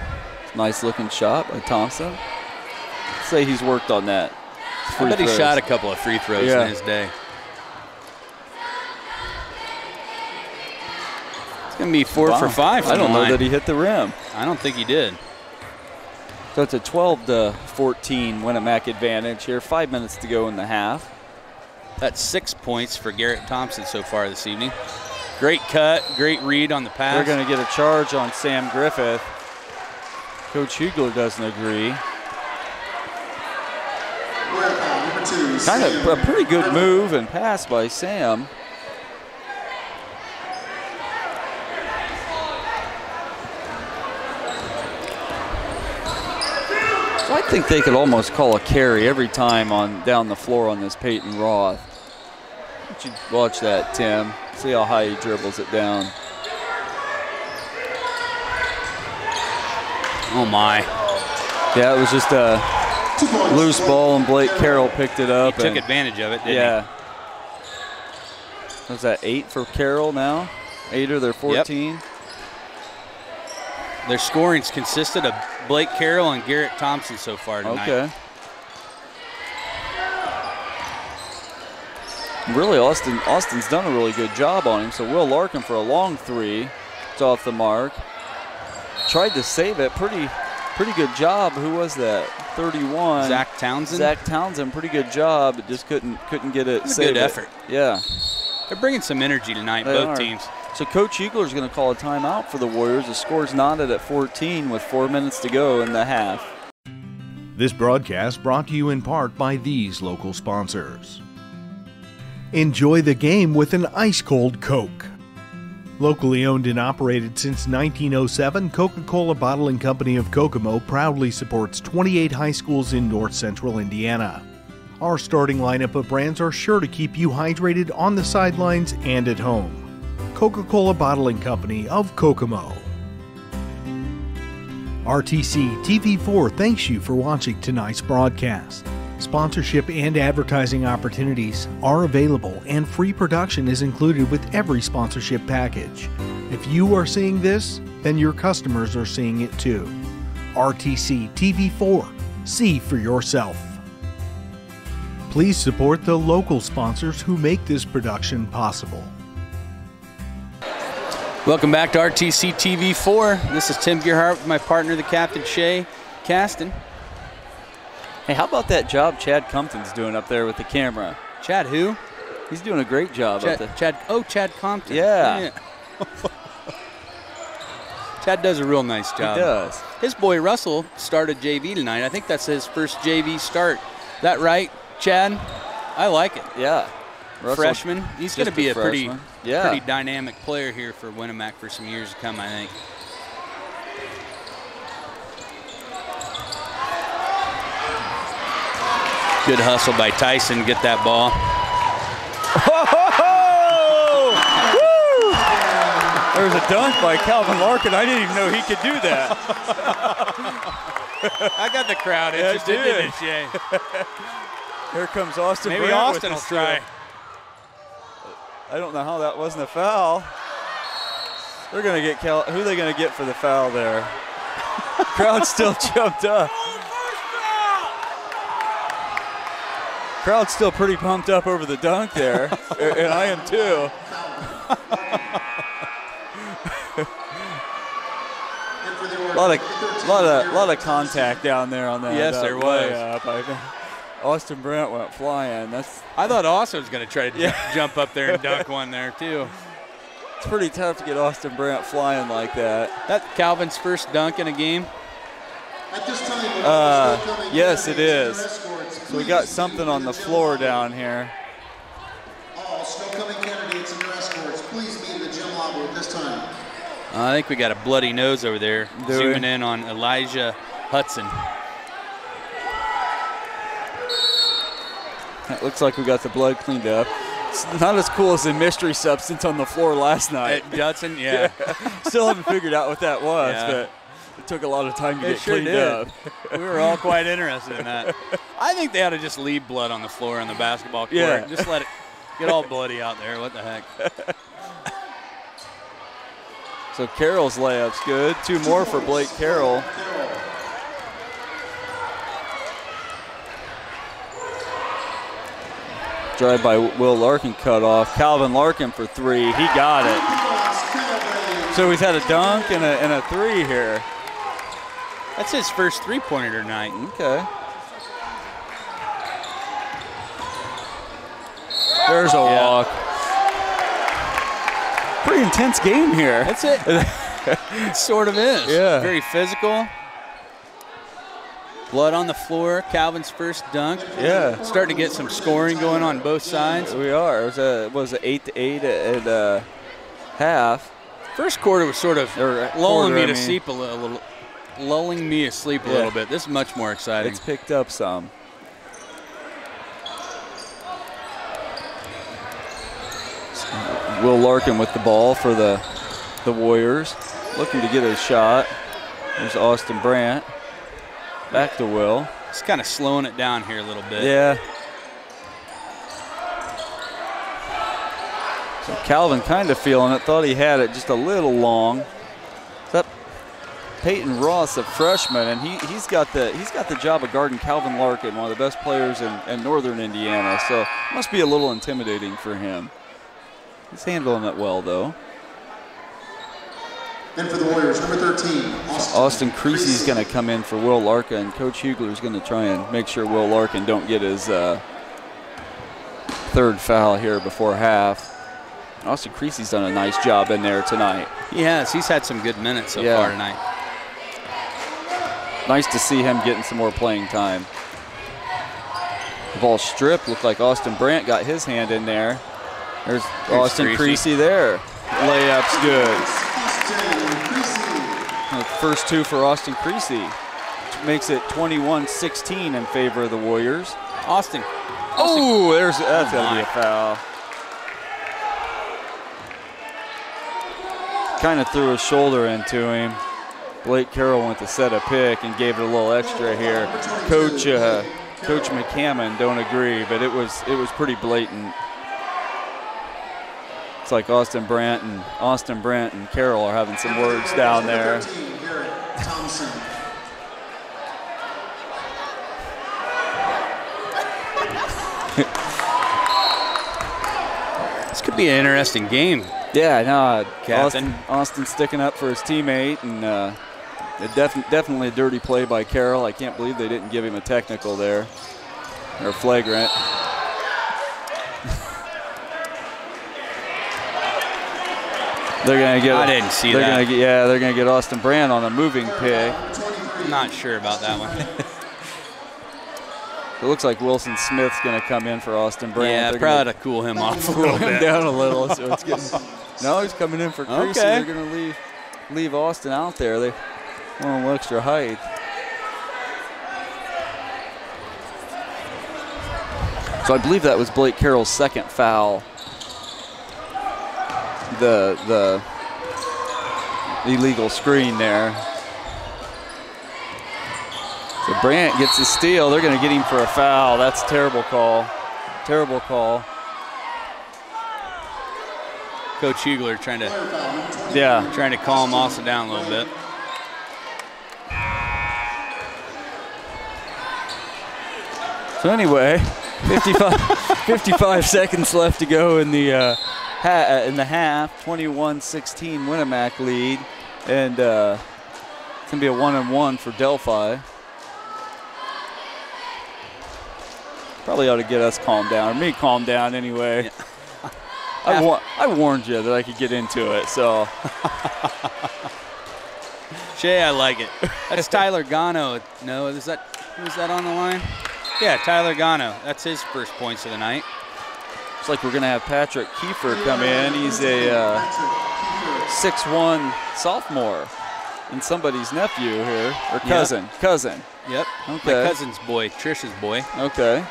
S4: Nice looking shot by Thompson. I'd say he's worked on that.
S2: I bet he shot a couple of free throws in his day. It's going to be 4 for 5 from
S4: I don't
S2: the
S4: know
S2: line.
S4: that he hit the rim.
S2: I don't think he did.
S4: So it's a 12-14 Winamac advantage here. 5 minutes to go in the half.
S2: That's 6 points for Garrett Thompson so far this evening. Great cut, great read on the pass.
S4: They're going to get a charge on Sam Griffith. Coach Hugler doesn't agree. Kind of a pretty good move and pass by Sam. So I think they could almost call a carry every time down the floor on this Peyton Roth. Why don't you watch that, Tim? See how high he dribbles it down.
S2: Oh my.
S4: Yeah, it was just a loose ball and Blake Carroll picked it up.
S2: He took advantage of it, didn't he?
S4: Was that 8 for Carroll now? 8 of their 14?
S2: Yep. Their scoring's consisted of Blake Carroll and Garrett Thompson so far tonight.
S4: Okay. Really, Austin's done a really good job on him. So Will Larkin for a long 3. It's off the mark. Tried to save it. Pretty good job. Who was that? 31.
S2: Zach Townsend.
S4: Zach Townsend, pretty good job. But just couldn't get it.
S2: It's a good effort.
S4: Yeah.
S2: They're bringing some energy tonight, both teams.
S4: So Coach Hugler is going to call a timeout for the Warriors. The score's knotted at 14 with 4 minutes to go in the half.
S3: This broadcast brought to you in part by these local sponsors. Enjoy the game with an ice-cold Coke. Locally owned and operated since 1907, Coca-Cola Bottling Company of Kokomo proudly supports 28 high schools in north central Indiana. Our starting lineup of brands are sure to keep you hydrated on the sidelines and at home. Coca-Cola Bottling Company of Kokomo. RTC TV4 thanks you for watching tonight's broadcast. Sponsorship and advertising opportunities are available, and free production is included with every sponsorship package. If you are seeing this, then your customers are seeing it too. RTC TV4. See for yourself. Please support the local sponsors who make this production possible.
S2: Welcome back to RTC TV4. This is Tim Gearhart with my partner, the Captain Shay Caston.
S4: Hey, how about that job Chad Compton's doing up there with the camera?
S2: Chad who?
S4: He's doing a great job up there.
S2: Chad Compton.
S4: Yeah.
S2: Chad does a real nice job.
S4: He does.
S2: His boy Russell started JV tonight. I think that's his first JV start. That right, Chad? I like it.
S4: Yeah. Russell,
S2: freshman. He's going to be a pretty dynamic player here for Winamac for some years to come, I think. Good hustle by Tyson to get that ball.
S4: There's a dunk by Calvin Larkin. I didn't even know he could do that.
S2: I got the crowd interested in it, Jay.
S4: Here comes Austin.
S2: Maybe
S4: Brandt
S2: Austin will try.
S4: I don't know how that wasn't a foul. They're going to get who are they going to get for the foul there? Crowd still jumped up. Crowd's still pretty pumped up over the dunk there, and I am too. A lot of contact down there on that.
S2: Yes, there was.
S4: Austin Brandt went flying.
S2: I thought Austin was going to try to jump up there and dunk one there too.
S4: It's pretty tough to get Austin Brandt flying like that.
S2: That's Calvin's first dunk in a game.
S4: Yes, it is. So we got something on the floor down here.
S7: All snow coming candidates and your escorts, please meet the gym lobby at this time.
S2: I think we got a bloody nose over there. Zooming in on Elijah Hudson.
S4: It looks like we got the blood cleaned up. It's not as cool as the mystery substance on the floor last night.
S2: Hudson, yeah.
S4: Still haven't figured out what that was, but it took a lot of time to get cleaned up.
S2: We were all quite interested in that. I think they ought to just leave blood on the floor on the basketball court.
S4: Yeah.
S2: Just let it get all bloody out there. What the heck?
S4: So Carroll's layup's good. 2 more for Blake Carroll. Drive by Will Larkin cut off. Calvin Larkin for 3. He got it. So he's had a dunk and a 3 here.
S2: That's his first three-pointer tonight.
S4: Okay. There's a walk. Pretty intense game here.
S2: That's it. It sort of is.
S4: Yeah.
S2: Very physical. Blood on the floor. Calvin's first dunk.
S4: Yeah.
S2: Starting to get some scoring going on both sides.
S4: We are. It was 8-8 at half.
S2: First quarter was sort of lulling me to sleep a little. Lulling me asleep a little bit. This is much more exciting.
S4: It's picked up some. Will Larkin with the ball for the Warriors, looking to get a shot. There's Austin Brandt. Back to Will.
S2: He's kind of slowing it down here a little bit.
S4: Yeah. So Calvin kind of feeling it. Thought he had it just a little long. That Peyton Ross, a freshman, and he's got the job of guarding Calvin Larkin, one of the best players in Northern Indiana. So it must be a little intimidating for him. He's handling it well, though.
S7: And for the Warriors, number 13,
S4: Austin Creasy's going to come in for Will Larkin. Coach Hugler's going to try and make sure Will Larkin don't get his 3rd foul here before half. Austin Creasy's done a nice job in there tonight.
S2: He has. He's had some good minutes so far tonight.
S4: Nice to see him getting some more playing time. The ball stripped. Looked like Austin Brandt got his hand in there. There's Austin Creasy there. Layup's good. The first 2 for Austin Creasy, which makes it 21-16 in favor of the Warriors.
S2: Austin.
S4: Oh, that's got to be a foul. Kind of threw his shoulder into him. Blake Carroll went to set a pick and gave it a little extra here. Coach McCammon don't agree, but it was pretty blatant. It's like Austin Brandt and Carroll are having some words down there.
S2: This could be an interesting game.
S4: Yeah, no,
S2: Captain.
S4: Austin sticking up for his teammate, and Definitely a dirty play by Carroll. I can't believe they didn't give him a technical there, or flagrant. They're gonna get.
S2: I didn't see that.
S4: They're gonna get Austin Brand on a moving pick.
S2: I'm not sure about that one.
S4: It looks like Wilson Smith's gonna come in for Austin Brand.
S2: Yeah,
S4: they're
S2: probably to cool him off a little
S4: him
S2: bit.
S4: down a little. So it's getting. No, he's coming in for Creasy.
S2: Okay.
S4: They're gonna leave Austin out there. They want a little extra height. So I believe that was Blake Carroll's second foul. The illegal screen there. So Brandt gets the steal. They're going to get him for a foul. That's a terrible call. Terrible call.
S2: Coach Hugler trying to calm Austin down a little bit.
S4: So anyway, 55 seconds left to go in the half. 21-16 Winamac lead, and it's gonna be a 1-and-1 for Delphi. Probably ought to get us calmed down, or me calm down anyway. Yeah. I warned you that I could get into it, so.
S2: Shay, I like it. That's Tyler Gano. No, who's that on the line? Yeah, Tyler Gano. That's his first points of the night.
S4: Looks like we're going to have Patrick Kiefer come in. He's a 6'1" sophomore and somebody's nephew here, or cousin.
S2: Yep.
S4: Cousin.
S2: Yep.
S4: Okay.
S2: My cousin's boy, Trisha's boy.
S4: Okay.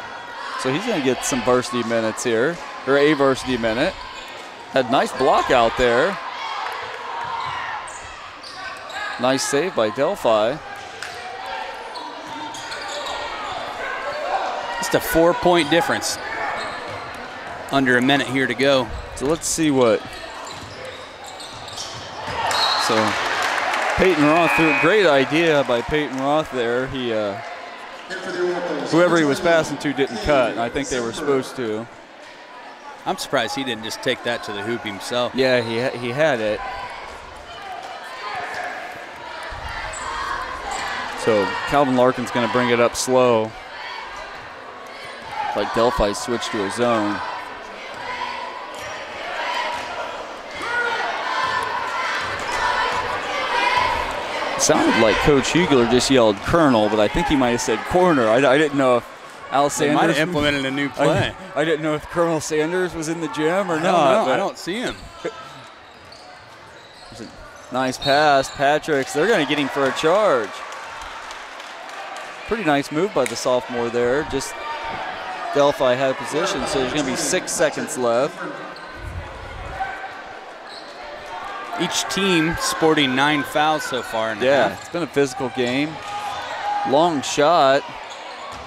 S4: So he's going to get some varsity minutes here, or a varsity minute. Had a nice block out there. Nice save by Delphi.
S2: Just a 4-point difference. Under a minute here to go.
S4: So let's see what. So Peyton Roth, great idea by Peyton Roth there. He, whoever he was passing to didn't cut, and I think they were supposed to.
S2: I'm surprised he didn't just take that to the hoop himself.
S4: Yeah, he had it. So Calvin Larkin's going to bring it up slow. Like Delphi switched to a zone. Sounded like Coach Hugler just yelled Colonel, but I think he might have said corner. I didn't know if Al Sanders
S2: might have implemented a new play.
S4: I didn't know if Colonel Sanders was in the gym or
S2: not. I don't see him.
S4: Nice pass, Patrick's. They're going to get him for a charge. Pretty nice move by the sophomore there. Just Delphi had position, so there's going to be 6 seconds left.
S2: Each team sporting 9 fouls so far.
S4: It's been a physical game. Long shot.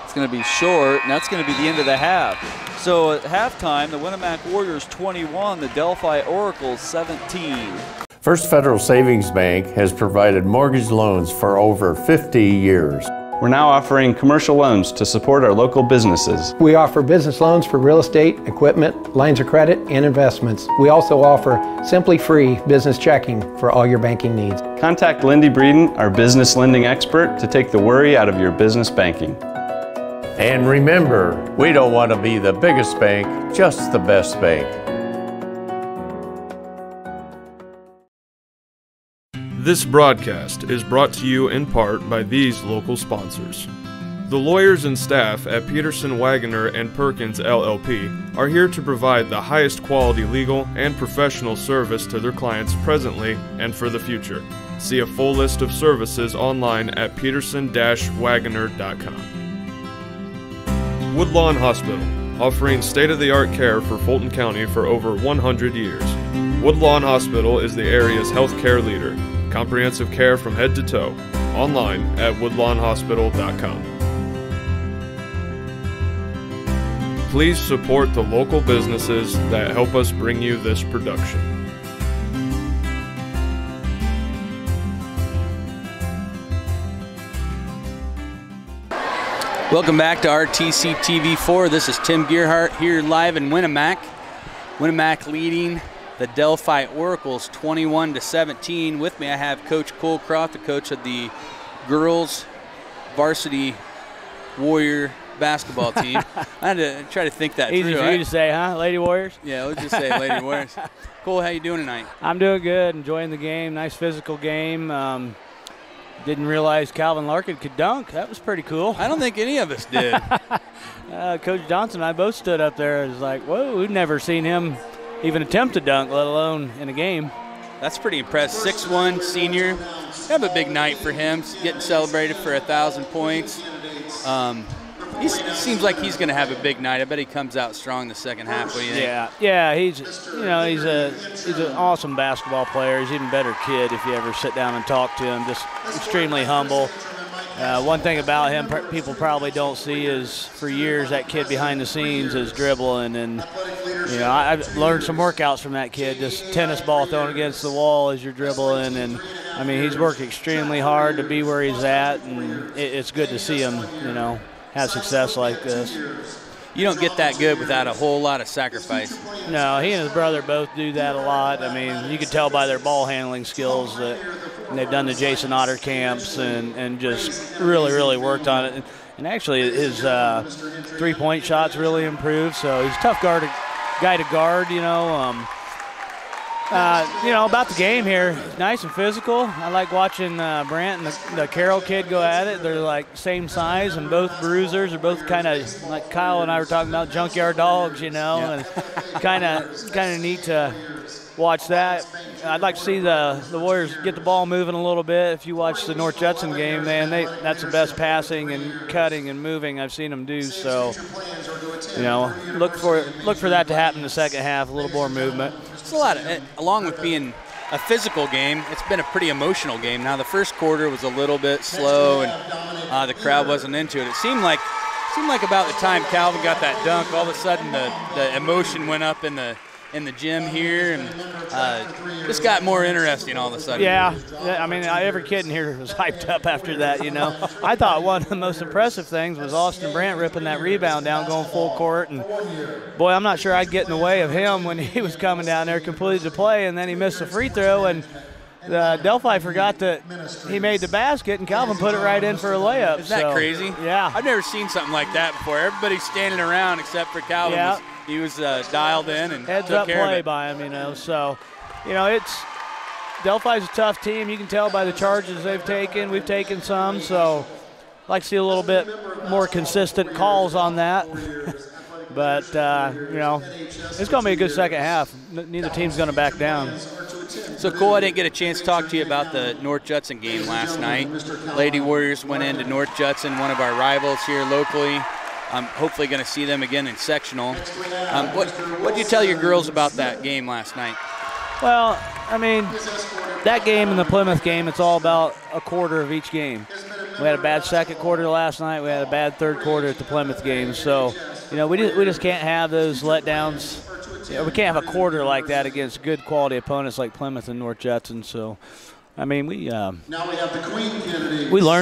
S4: It's going to be short, and that's going to be the end of the half. So at halftime, the Winamac Warriors 21, the Delphi Oracles 17.
S9: First Federal Savings Bank has provided mortgage loans for over 50 years.
S10: We're now offering commercial loans to support our local businesses.
S11: We offer business loans for real estate, equipment, lines of credit, and investments. We also offer Simply Free business checking for all your banking needs.
S10: Contact Lindy Breeden, our business lending expert, to take the worry out of your business banking.
S9: And remember, we don't want to be the biggest bank, just the best bank.
S12: This broadcast is brought to you in part by these local sponsors. The lawyers and staff at Peterson, Wagoner & Perkins LLP are here to provide the highest quality legal and professional service to their clients presently and for the future. See a full list of services online at peterson-wagoner.com. Woodlawn Hospital, offering state-of-the-art care for Fulton County for over 100 years. Woodlawn Hospital is the area's healthcare leader. Comprehensive care from head to toe. Online at woodlawnhospital.com. Please support the local businesses that help us bring you this production.
S2: Welcome back to RTC TV4. This is Tim Gearhart here live in Winamac. Winamac leading the Delphi Oracles 21-17. With me, I have Coach Colcroft, the coach of the girls varsity Warrior basketball team. I had to try to think that
S13: Easy
S2: through.
S13: for you to say, huh? Lady Warriors?
S2: Yeah, let's just say Lady Warriors. Cole, how you doing tonight?
S13: I'm doing good, enjoying the game. Nice physical game. Didn't realize Calvin Larkin could dunk. That was pretty cool.
S2: I don't think any of us did.
S13: Coach Johnson and I both stood up there. It was like, whoa, we've never seen him even attempt to dunk, let alone in a game.
S2: That's pretty impressive. 6'1", senior. Have a big night for him. Getting celebrated for 1,000 points. He seems like he's going to have a big night. I bet he comes out strong the second half. What do you think?
S13: Yeah. He's an awesome basketball player. He's an even better kid if you ever sit down and talk to him. Just extremely humble. One thing about him people probably don't see is for years that kid behind the scenes is dribbling, and I've learned some workouts from that kid. Just tennis ball thrown against the wall as you're dribbling, and I mean he's worked extremely hard to be where he's at, and it's good to see him have success like this.
S2: You don't get that good without a whole lot of sacrifice.
S13: No, he and his brother both do that a lot. I mean, you can tell by their ball handling skills that they've done the Jason Otter camps and just really, really worked on it. And actually, his three-point shots really improved. So he's a tough guy to guard. About the game here, nice and physical. I like watching Brant and the Carroll kid go at it. They're like same size and both bruisers. Are both kind of like Kyle and I were talking about junkyard dogs, and kind of neat to watch that. I'd like to see the Warriors get the ball moving a little bit. If you watch the North Judson game, man, that's the best passing and cutting and moving I've seen them do. So, look for that to happen in the second half. A little more movement.
S2: It's a lot along with being a physical game, it's been a pretty emotional game. Now the first quarter was a little bit slow and the crowd wasn't into it. It seemed like about the time Calvin got that dunk, all of a sudden the emotion went up in the gym here, and just got more interesting all of a sudden.
S13: Yeah, I mean, every kid in here was hyped up after that, I thought one of the most impressive things was Austin Brandt ripping that rebound down, going full court, and boy, I'm not sure I'd get in the way of him when he was coming down there, completed the play, and then he missed the free throw, and Delphi forgot that he made the basket, and Calvin put it right in for a layup.
S2: Isn't that crazy?
S13: Yeah.
S2: I've never seen something like that before. Everybody's standing around except for Calvin.
S13: Yeah.
S2: He was dialed in and
S13: heads
S2: took
S13: up
S2: care
S13: play
S2: of it.
S13: by him, So, it's Delphi's a tough team. You can tell by the charges they've taken. We've taken some, so I'd like to see a little bit more consistent calls on that. But it's going to be a good second half. Neither team's going to back down.
S2: So, Cole, I didn't get a chance to talk to you about the North Judson game last night. Lady Warriors went into North Judson, one of our rivals here locally. I'm hopefully going to see them again in sectional. What did you tell your girls about that game last night?
S13: Well, I mean, that game and the Plymouth game, it's all about a quarter of each game. We had a bad second quarter last night. We had a bad third quarter at the Plymouth game. So, we just can't have those letdowns. We can't have a quarter like that against good quality opponents like Plymouth and North Judson. So, I mean, we learned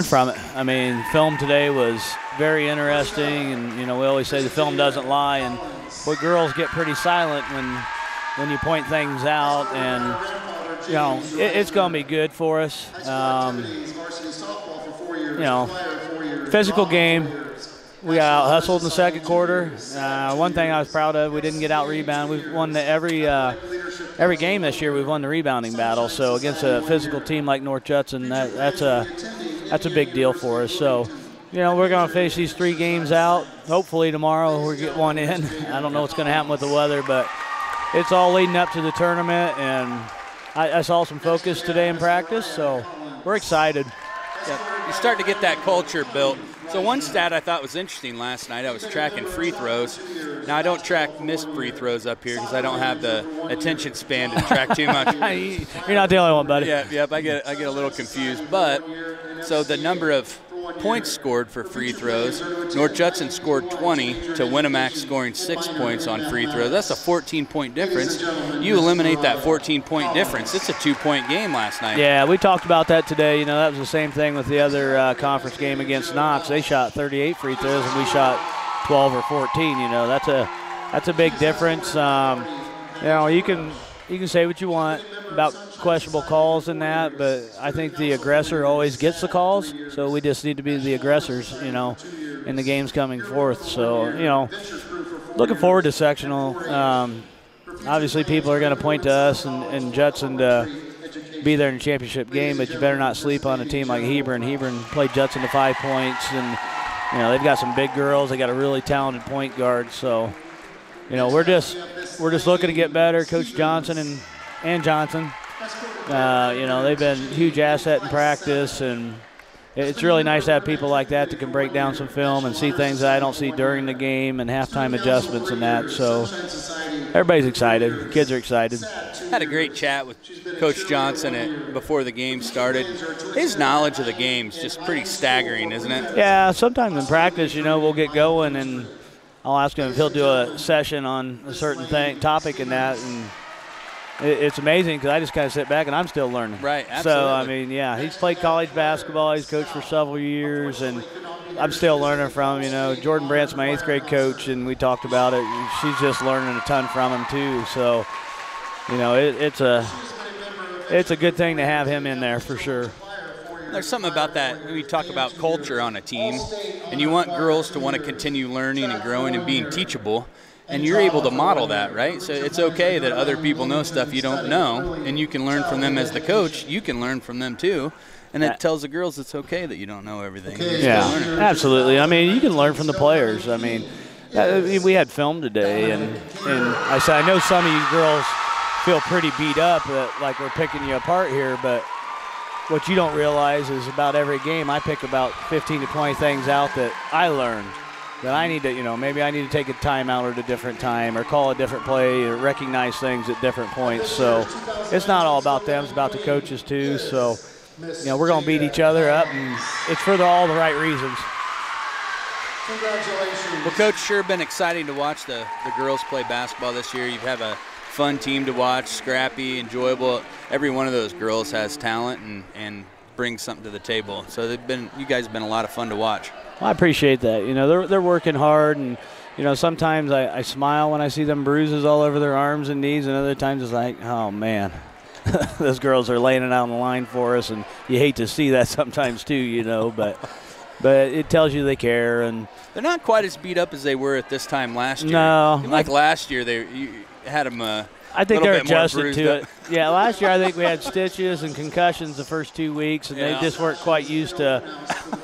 S13: from it. I mean, film today was very interesting, and we always say the film doesn't lie, and boy, girls get pretty silent when you point things out, and it's going to be good for us. Physical game. We got out-hustled in the second quarter. One thing I was proud of, we didn't get out-rebounded. We've won every game this year. We've won the rebounding battle. So against a physical team like North Judson, that's a big deal for us. So, we're going to finish these 3 games out. Hopefully tomorrow we'll get one in. I don't know what's going to happen with the weather, but it's all leading up to the tournament, and I saw some focus today in practice, so we're excited.
S2: Yeah, you're starting to get that culture built. So one stat I thought was interesting last night, I was tracking free throws. Now, I don't track missed free throws up here because I don't have the attention span to track too much.
S13: You're not the only one, buddy.
S2: Yep, I get a little confused. But, so the number of points scored for free throws, North Judson scored 20 to Winamac scoring 6 points on free throws. That's a 14-point difference. You eliminate that 14-point difference. It's a 2-point game last night.
S13: Yeah, we talked about that today. That was the same thing with the other conference game against Knox. They shot 38 free throws, and we shot 12 or 14. That's a big difference. You can you can say what you want about questionable calls and that, but I think the aggressor always gets the calls, so we just need to be the aggressors, you know, in the games coming forth. So, you know, looking forward to sectional. Obviously, people are going to point to us and Judson to be there in the championship game, but you better not sleep on a team like Hebron. Hebron played Judson to 5 points, and, you know, they've got some big girls. They got a really talented point guard, so, you know, we're just looking to get better. Coach Johnson and Johnson, you know, they've been a huge asset in practice, and it's really nice to have people like that that can break down some film and see things that I don't see during the game and halftime adjustments and that. So everybody's excited. Kids are excited.
S2: Had a great chat with Coach Johnson before the game started. His knowledge of the game is just pretty staggering, isn't it?
S13: Yeah, sometimes in practice, you know, we'll get going and I'll ask him if he'll do a session on a certain topic and that, and it's amazing because I just kind of sit back and I'm still learning.
S2: Right, absolutely.
S13: So, I mean, yeah, he's played college basketball. He's coached for several years, and I'm still learning from him. You know, Jordan Brandt's my 8th grade coach, and we talked about it. She's just learning a ton from him, too. So, you know, it's a good thing to have him in there for sure.
S2: There's something about that. We talk about culture on a team, and you want girls to want to continue learning and growing and being teachable. And you're able to model that, right? So it's okay that other people know stuff you don't know, and you can learn from them as the coach. You can learn from them too, and it tells the girls it's okay that you don't know everything.
S13: Yeah, absolutely. I mean, you can learn from the players. I mean, we had film today, and I said, I know some of you girls feel pretty beat up, like we're picking you apart here, but what you don't realize is about every game I pick about 15 to 20 things out that I learned. That I need to, you know, maybe I need to take a timeout at a different time or call a different play or recognize things at different points. So it's not all about them. It's about the coaches, too. So, you know, we're going to beat each other up, and it's for all the right reasons.
S2: Well, Coach, sure been exciting to watch the girls play basketball this year. You have a fun team to watch, scrappy, enjoyable. Every one of those girls has talent and brings something to the table. So you guys have been a lot of fun to watch.
S13: Well, I appreciate that. You know, they're working hard, and, you know, sometimes I smile when I see them bruises all over their arms and knees, and other times it's like, oh, man, those girls are laying it out on the line for us, and you hate to see that sometimes too, you know, but it tells you they care. And
S2: they're not quite as beat up as they were at this time last year.
S13: No.
S2: Like last year, you had them
S13: I think they're adjusted to it. Yeah, last year I think we had stitches and concussions the first 2 weeks, and they just weren't quite used to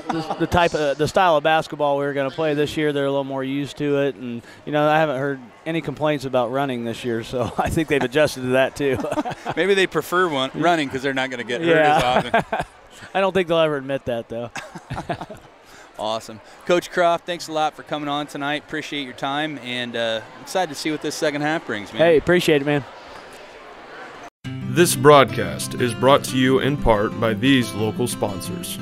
S13: the style of basketball we were going to play. This year they're a little more used to it, and, you know, I haven't heard any complaints about running this year, so I think they've adjusted to that too.
S2: Maybe they prefer running because they're not going to get hurt as often.
S13: I don't think they'll ever admit that, though.
S2: Awesome. Coach Croft, thanks a lot for coming on tonight. Appreciate your time, and excited to see what this second half brings, man.
S13: Hey, appreciate it, man.
S12: This broadcast is brought to you in part by these local sponsors.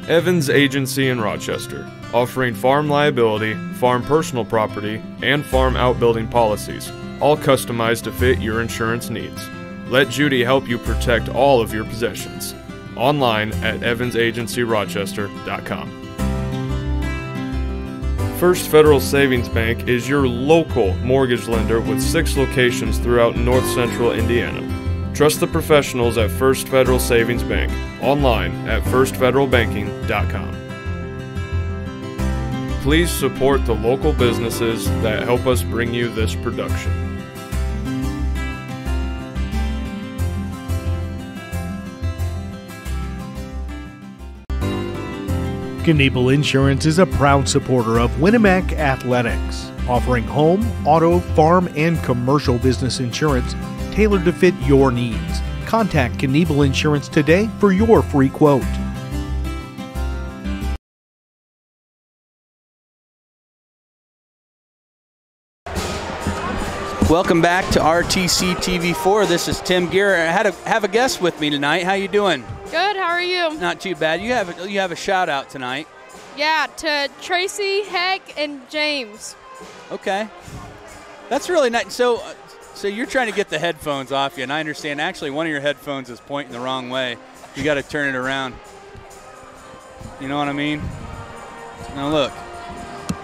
S12: Evans Agency in Rochester, offering farm liability, farm personal property, and farm outbuilding policies, all customized to fit your insurance needs. Let Judy help you protect all of your possessions. Online at evansagencyrochester.com. First Federal Savings Bank is your local mortgage lender with 6 locations throughout north central Indiana. Trust the professionals at First Federal Savings Bank, online at firstfederalbanking.com. Please support the local businesses that help us bring you this production.
S8: Kniebel Insurance is a proud supporter of Winamac Athletics, offering home, auto, farm, and commercial business insurance tailored to fit your needs. Contact Kniebel Insurance today for your free quote.
S2: Welcome back to RTC TV4. This is Tim Gear. I have a guest with me tonight. How you doing?
S14: Good. How are you?
S2: Not too bad. You have a shout out tonight.
S14: Yeah, to Tracy, Heck, and James.
S2: Okay, that's really nice. So you're trying to get the headphones off you, and I understand. Actually, one of your headphones is pointing the wrong way. You got to turn it around. You know what I mean? Now look.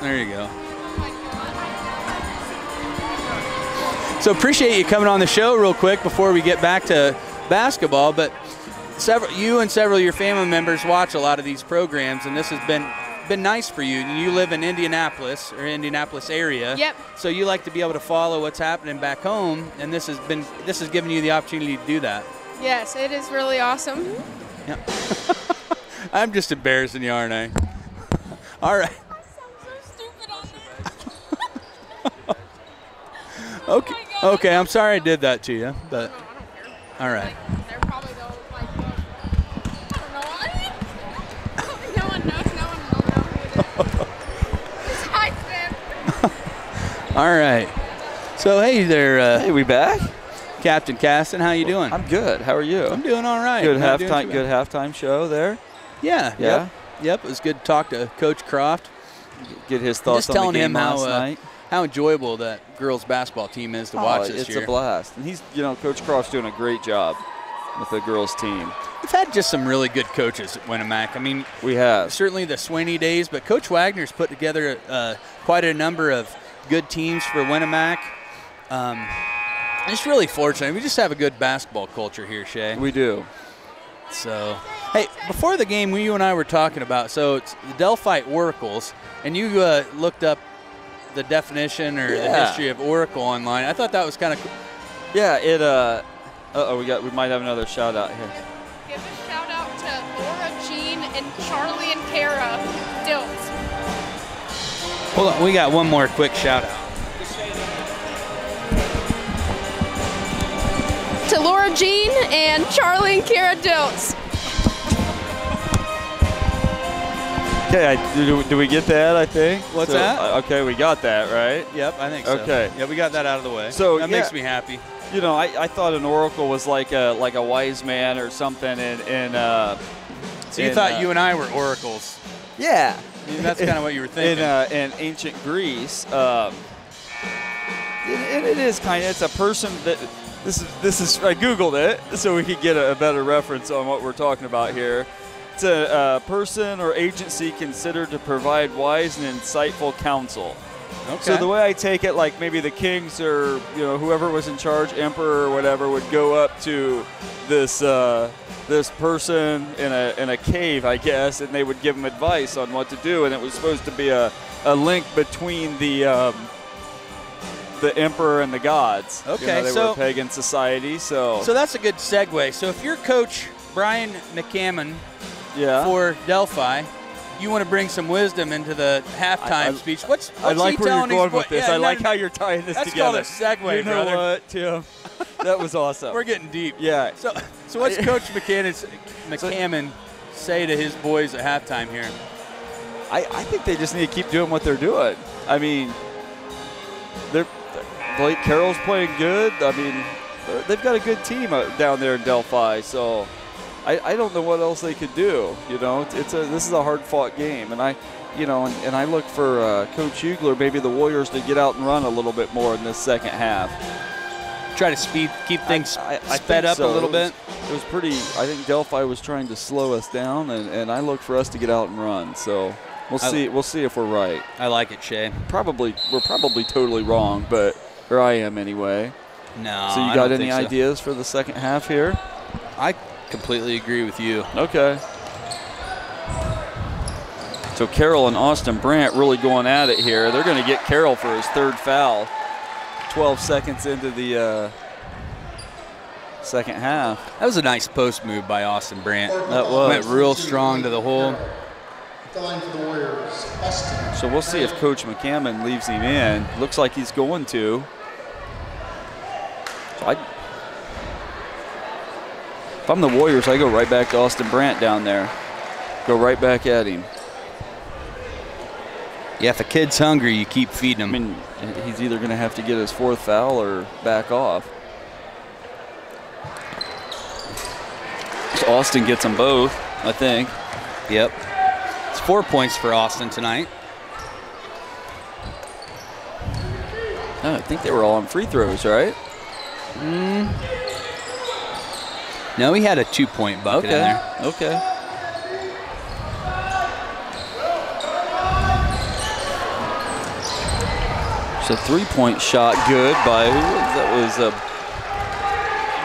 S2: There you go. So appreciate you coming on the show real quick before we get back to basketball. But you and several of your family members watch a lot of these programs, and this has been nice for you. You live in Indianapolis or Indianapolis area.
S14: Yep.
S2: So you like to be able to follow what's happening back home, and this has given you the opportunity to do that.
S14: Yes, it is really awesome.
S2: Yeah. I'm just embarrassing you, aren't I? All right. Okay. Okay, I'm sorry I did that to you, but all right.
S14: They're probably like, I don't know. No one knows. No one will know who it is. It's Heisman.
S2: All right. So hey there.
S4: Hey, we back?
S2: Captain Caston, how you doing?
S4: I'm good. How are you?
S2: I'm doing all right.
S4: Good halftime show there.
S2: Yeah.
S4: Yeah.
S2: Yep. It was good to talk to Coach Croft.
S4: Get his thoughts
S2: just
S4: on the game
S2: telling him
S4: last night.
S2: How enjoyable that girls basketball team is to watch this year.
S4: It's a blast. And he's, Coach Croft's doing a great job with the girls team.
S2: We've had just some really good coaches at Winamac. I mean,
S4: we have.
S2: Certainly the Sweeney days, but Coach Wagner's put together quite a number of good teams for Winamac. It's really fortunate. We just have a good basketball culture here, Shay.
S4: We do.
S2: So, hey, before the game, you and I were talking about, so it's the Delphi oracles, and you looked up the definition or the history of oracle online. I thought that was kind of cool.
S4: Yeah, we might have another shout out here.
S14: Give a shout out to Laura, Jean, and Charlie and Kara Dilts.
S2: Hold on, we got one more quick shout out.
S14: To Laura, Jean, and Charlie and Kara Dilts.
S4: Okay, do we get that, I think?
S2: What's that?
S4: Okay, we got that, right?
S2: Yep, I think so.
S4: Okay.
S2: Yeah, we got that out of the way.
S4: So
S2: that makes me happy.
S4: I thought an oracle was like a wise man or something
S2: So you thought you and I were oracles.
S4: Yeah.
S2: I mean, that's kind of what you were thinking.
S4: In ancient Greece, and it is it's a person that, this is I Googled it so we could get a better reference on what we're talking about here. It's a person or agency considered to provide wise and insightful counsel.
S2: Okay.
S4: So the way I take it, like maybe the kings or whoever was in charge, emperor or whatever, would go up to this person in a cave, I guess, and they would give them advice on what to do, and it was supposed to be a link between the emperor and the gods.
S2: Okay,
S4: they were a pagan society, so
S2: that's a good segue. So if you're Coach Brian McCammon for Delphi, you want to bring some wisdom into the halftime speech. What's
S4: I like
S2: he
S4: where you're
S2: telling
S4: going
S2: these
S4: with this.
S2: Yeah,
S4: I like how you're tying this together.
S2: That's called a segue,
S4: you know
S2: brother.
S4: what, Tim? That was awesome.
S2: We're getting deep.
S4: Yeah.
S2: So what's Coach McCammon say to his boys at halftime here?
S4: I think they just need to keep doing what they're doing. I mean, Blake Carroll's playing good. I mean, they've got a good team down there in Delphi. So I don't know what else they could do. This is a hard-fought game, and I look for Coach Hugler, maybe the Warriors, to get out and run a little bit more in this second half.
S2: Try to keep things sped up a little bit.
S4: It was pretty. I think Delphi was trying to slow us down, and I look for us to get out and run. So we'll see. We'll see if we're right.
S2: I like it, Shay.
S4: We're probably totally wrong, or I am anyway.
S2: No.
S4: So you got any ideas for the second half here?
S2: I completely agree with you.
S4: Okay. So Carroll and Austin Brandt really going at it here. They're going to get Carroll for his third foul. 12 seconds into the second half.
S2: That was a nice post move by Austin Brandt.
S4: That was.
S2: Went real strong to the hole.
S4: So we'll see if Coach McCammon leaves him in. Looks like he's going to. So if I'm the Warriors, I go right back to Austin Brandt down there. Go right back at him.
S2: Yeah, if a kid's hungry, you keep feeding him.
S4: I mean, he's either going to have to get his fourth foul or back off. So Austin gets them both, I think.
S2: Yep. It's 4 points for Austin tonight.
S4: Oh, I think they were all on free throws, right?
S2: No, he had a 2-point bucket in there.
S4: Okay. It's a three-point shot good by, that was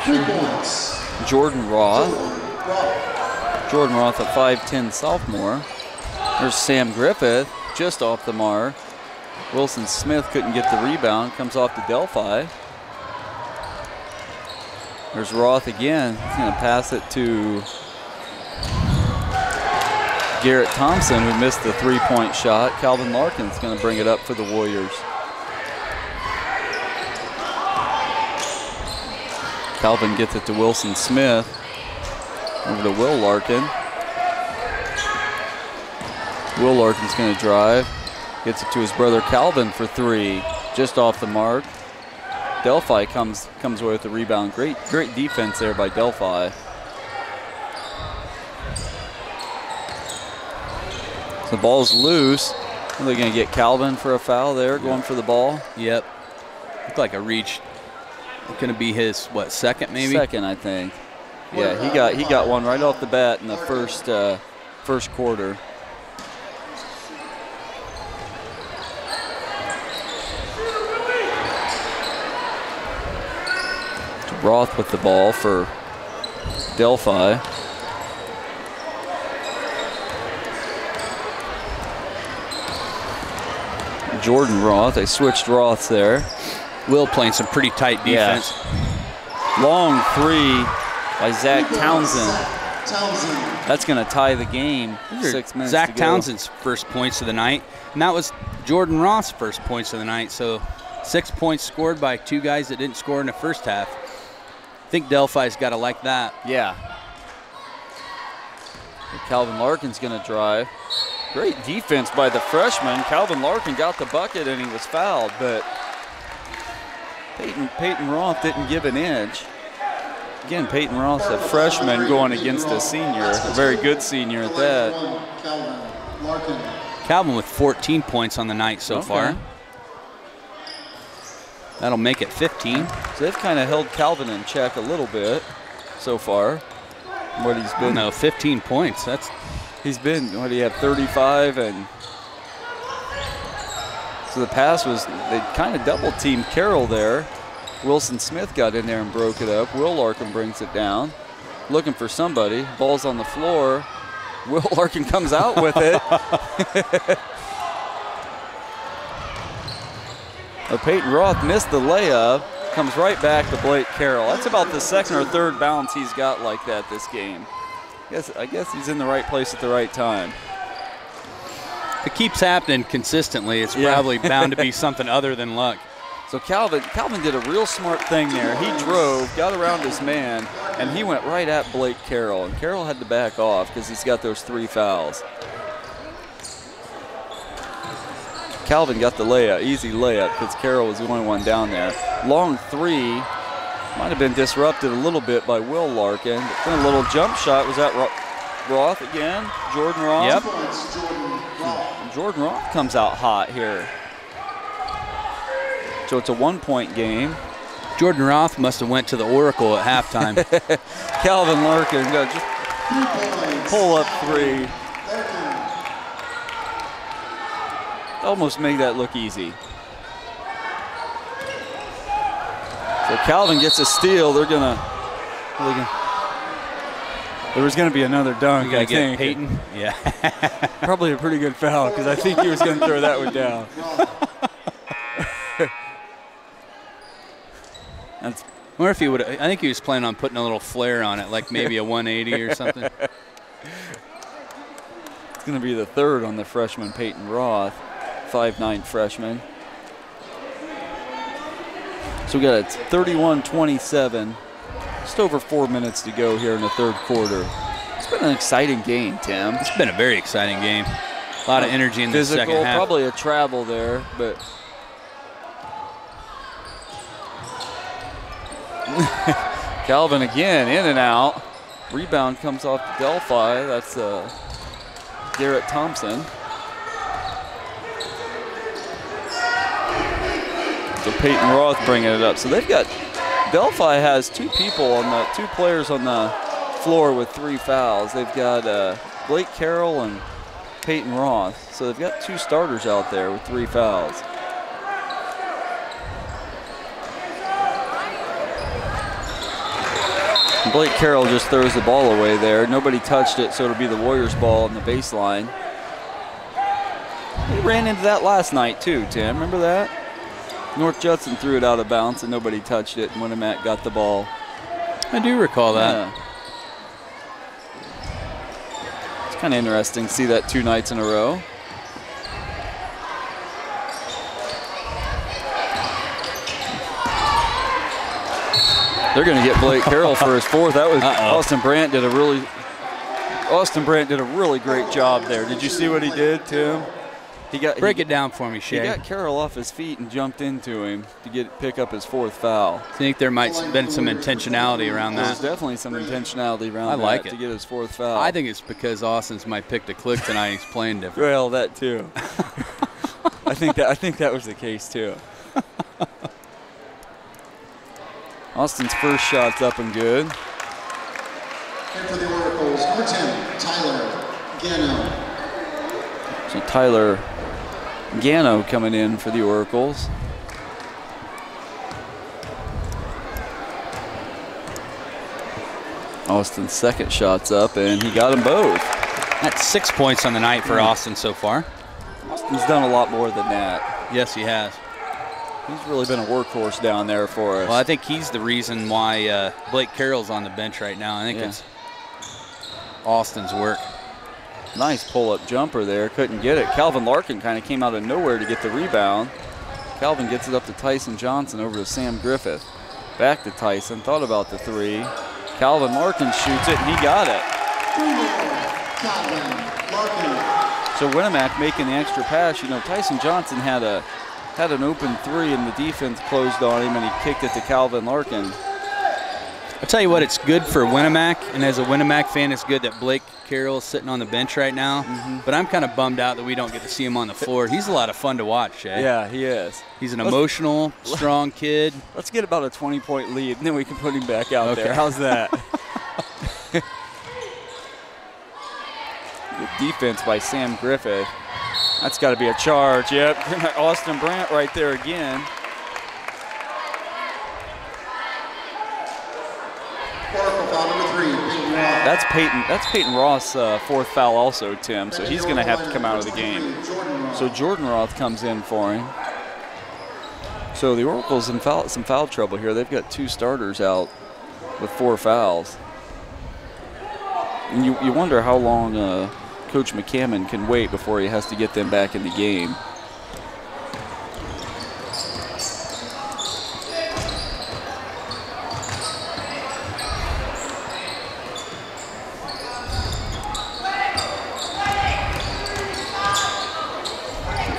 S7: 3 points.
S4: Jordan Roth. Jordan Roth, a 5'10 sophomore. There's Sam Griffith, just off the mark. Wilson Smith couldn't get the rebound, comes off to Delphi. There's Roth again. He's going to pass it to Garrett Thompson, who missed the three-point shot. Calvin Larkin's going to bring it up for the Warriors. Calvin gets it to Wilson Smith. Over to Will Larkin. Will Larkin's going to drive. Gets it to his brother Calvin for three. Just off the mark. Delphi comes away with the rebound. Great defense there by Delphi. So the ball's loose. Are they going to get Calvin for a foul there, going for the ball?
S2: Yep. Looked like a reach. Going to be his, what, second maybe?
S4: Second, I think. Yeah, he got one right off the bat in the first quarter. Roth with the ball for Delphi. Jordan Roth, they switched Roths there.
S2: Will playing some pretty tight defense.
S4: Yeah. Long three by Zach Townsend. That's going to tie the game. 6 minutes
S2: Zach
S4: to go.
S2: Townsend's first points of the night, and that was Jordan Roth's first points of the night. So 6 points scored by two guys that didn't score in the first half. I think Delphi's got to like that.
S4: Yeah. And Calvin Larkin's going to drive. Great defense by the freshman. Calvin Larkin got the bucket and he was fouled, but Peyton Roth didn't give an inch. Again, Peyton Roth's a freshman going against a senior, a very good senior at that.
S2: Calvin with 14 points on the night so far. That'll make it 15.
S4: So they've kind of held Calvin in check a little bit so far. What he's been.
S2: No, 15 points.
S4: He's been, what do you have, 35, and so the pass was, they kind of double teamed Carroll there. Wilson Smith got in there and broke it up. Will Larkin brings it down. Looking for somebody. Ball's on the floor. Will Larkin comes out with it. Peyton Roth missed the layup. Comes right back to Blake Carroll. That's about the second or third bounce he's got like that this game. I guess he's in the right place at the right time.
S2: If it keeps happening consistently, it's probably bound to be something other than luck.
S4: So Calvin did a real smart thing there. He drove, got around his man, and he went right at Blake Carroll. And Carroll had to back off because he's got those 3 fouls. Calvin got the layup, easy layup, because Carroll was the only one down there. Long three, might have been disrupted a little bit by Will Larkin. But then a little jump shot. Was that Roth again? Jordan Roth?
S2: Yep.
S4: Jordan Roth comes out hot here. So it's a 1-point game.
S2: Jordan Roth must have went to the Oracle at halftime.
S4: Calvin Larkin got just pull up three. Almost made that look easy. So Calvin gets a steal. There was going to be another dunk, I think.
S2: Peyton? Yeah.
S4: Probably a pretty good foul because I think he was going to throw that one down.
S2: I wonder if he would. I think he was planning on putting a little flare on it, like maybe a 180 or something.
S4: It's going to be the third on the freshman Peyton Roth, 5'9" freshman. So we got a 31-27, just over 4 minutes to go here in the third quarter. It's been an exciting game, Tim.
S2: It's been a very exciting game. A lot of energy in the second half.
S4: Probably a travel there, but Calvin again, in and out. Rebound comes off to Delphi. That's Garrett Thompson. So Peyton Roth bringing it up. So they've got, Delphi has two players on the floor with 3 fouls. They've got Blake Carroll and Peyton Roth. So they've got 2 starters out there with 3 fouls. Blake Carroll just throws the ball away there. Nobody touched it, so it'll be the Warriors' ball on the baseline. We ran into that last night too, Tim. Remember that? North Judson threw it out of bounds and nobody touched it, and Winamac got the ball.
S2: I do recall that.
S4: Yeah. It's kind of interesting to see that 2 nights in a row. They're going to get Blake Carroll for his 4th. That was Austin Brandt did a really great job there. Did you see what he did, Tim?
S2: Break it down for me, Shay.
S4: He got Carroll off his feet and jumped into him to pick up his 4th foul.
S2: I think there might have been some intentionality around that.
S4: There's definitely some intentionality around
S2: that
S4: to get his 4th foul.
S2: I think it's because Austin's might pick the click tonight. He's playing different.
S4: Well, that too. I think that was the case too. Austin's first shot's up and good.
S7: And for the Oracles, number 10, Tyler Gano.
S4: So Tyler Gano coming in for the Oracles. Austin's second shot's up, and he got them both.
S2: That's 6 points on the night for Austin so far.
S4: Austin's done a lot more than that.
S2: Yes, he has.
S4: He's really been a workhorse down there for us.
S2: Well, I think he's the reason why Blake Carroll's on the bench right now. I think it's Austin's work.
S4: Nice pull-up jumper there. Couldn't get it. Calvin Larkin kind of came out of nowhere to get the rebound. Calvin gets it up to Tyson Johnson over to Sam Griffith. Back to Tyson. Thought about the 3. Calvin Larkin shoots it, and he got it. So Winamac making the extra pass. You know, Tyson Johnson had an open 3, and the defense closed on him, and he kicked it to Calvin Larkin.
S2: I'll tell you what, it's good for Winamac, and as a Winamac fan, it's good that Blake Carroll is sitting on the bench right now. But I'm kind of bummed out that we don't get to see him on the floor. He's a lot of fun to watch, Shay.
S4: Yeah, he is.
S2: He's an emotional, strong kid.
S4: Let's get about a 20-point lead, and then we can put him back out there. How's that? Good defense by Sam Griffith. That's got to be a charge. Yep, Austin Brandt right there again. That's Peyton Ross' 4th foul also, Tim. So he's going to have to come out of the game. So Jordan Roth comes in for him. So the Oracle's in some foul trouble here. They've got 2 starters out with 4 fouls. And you wonder how long Coach McCammon can wait before he has to get them back in the game.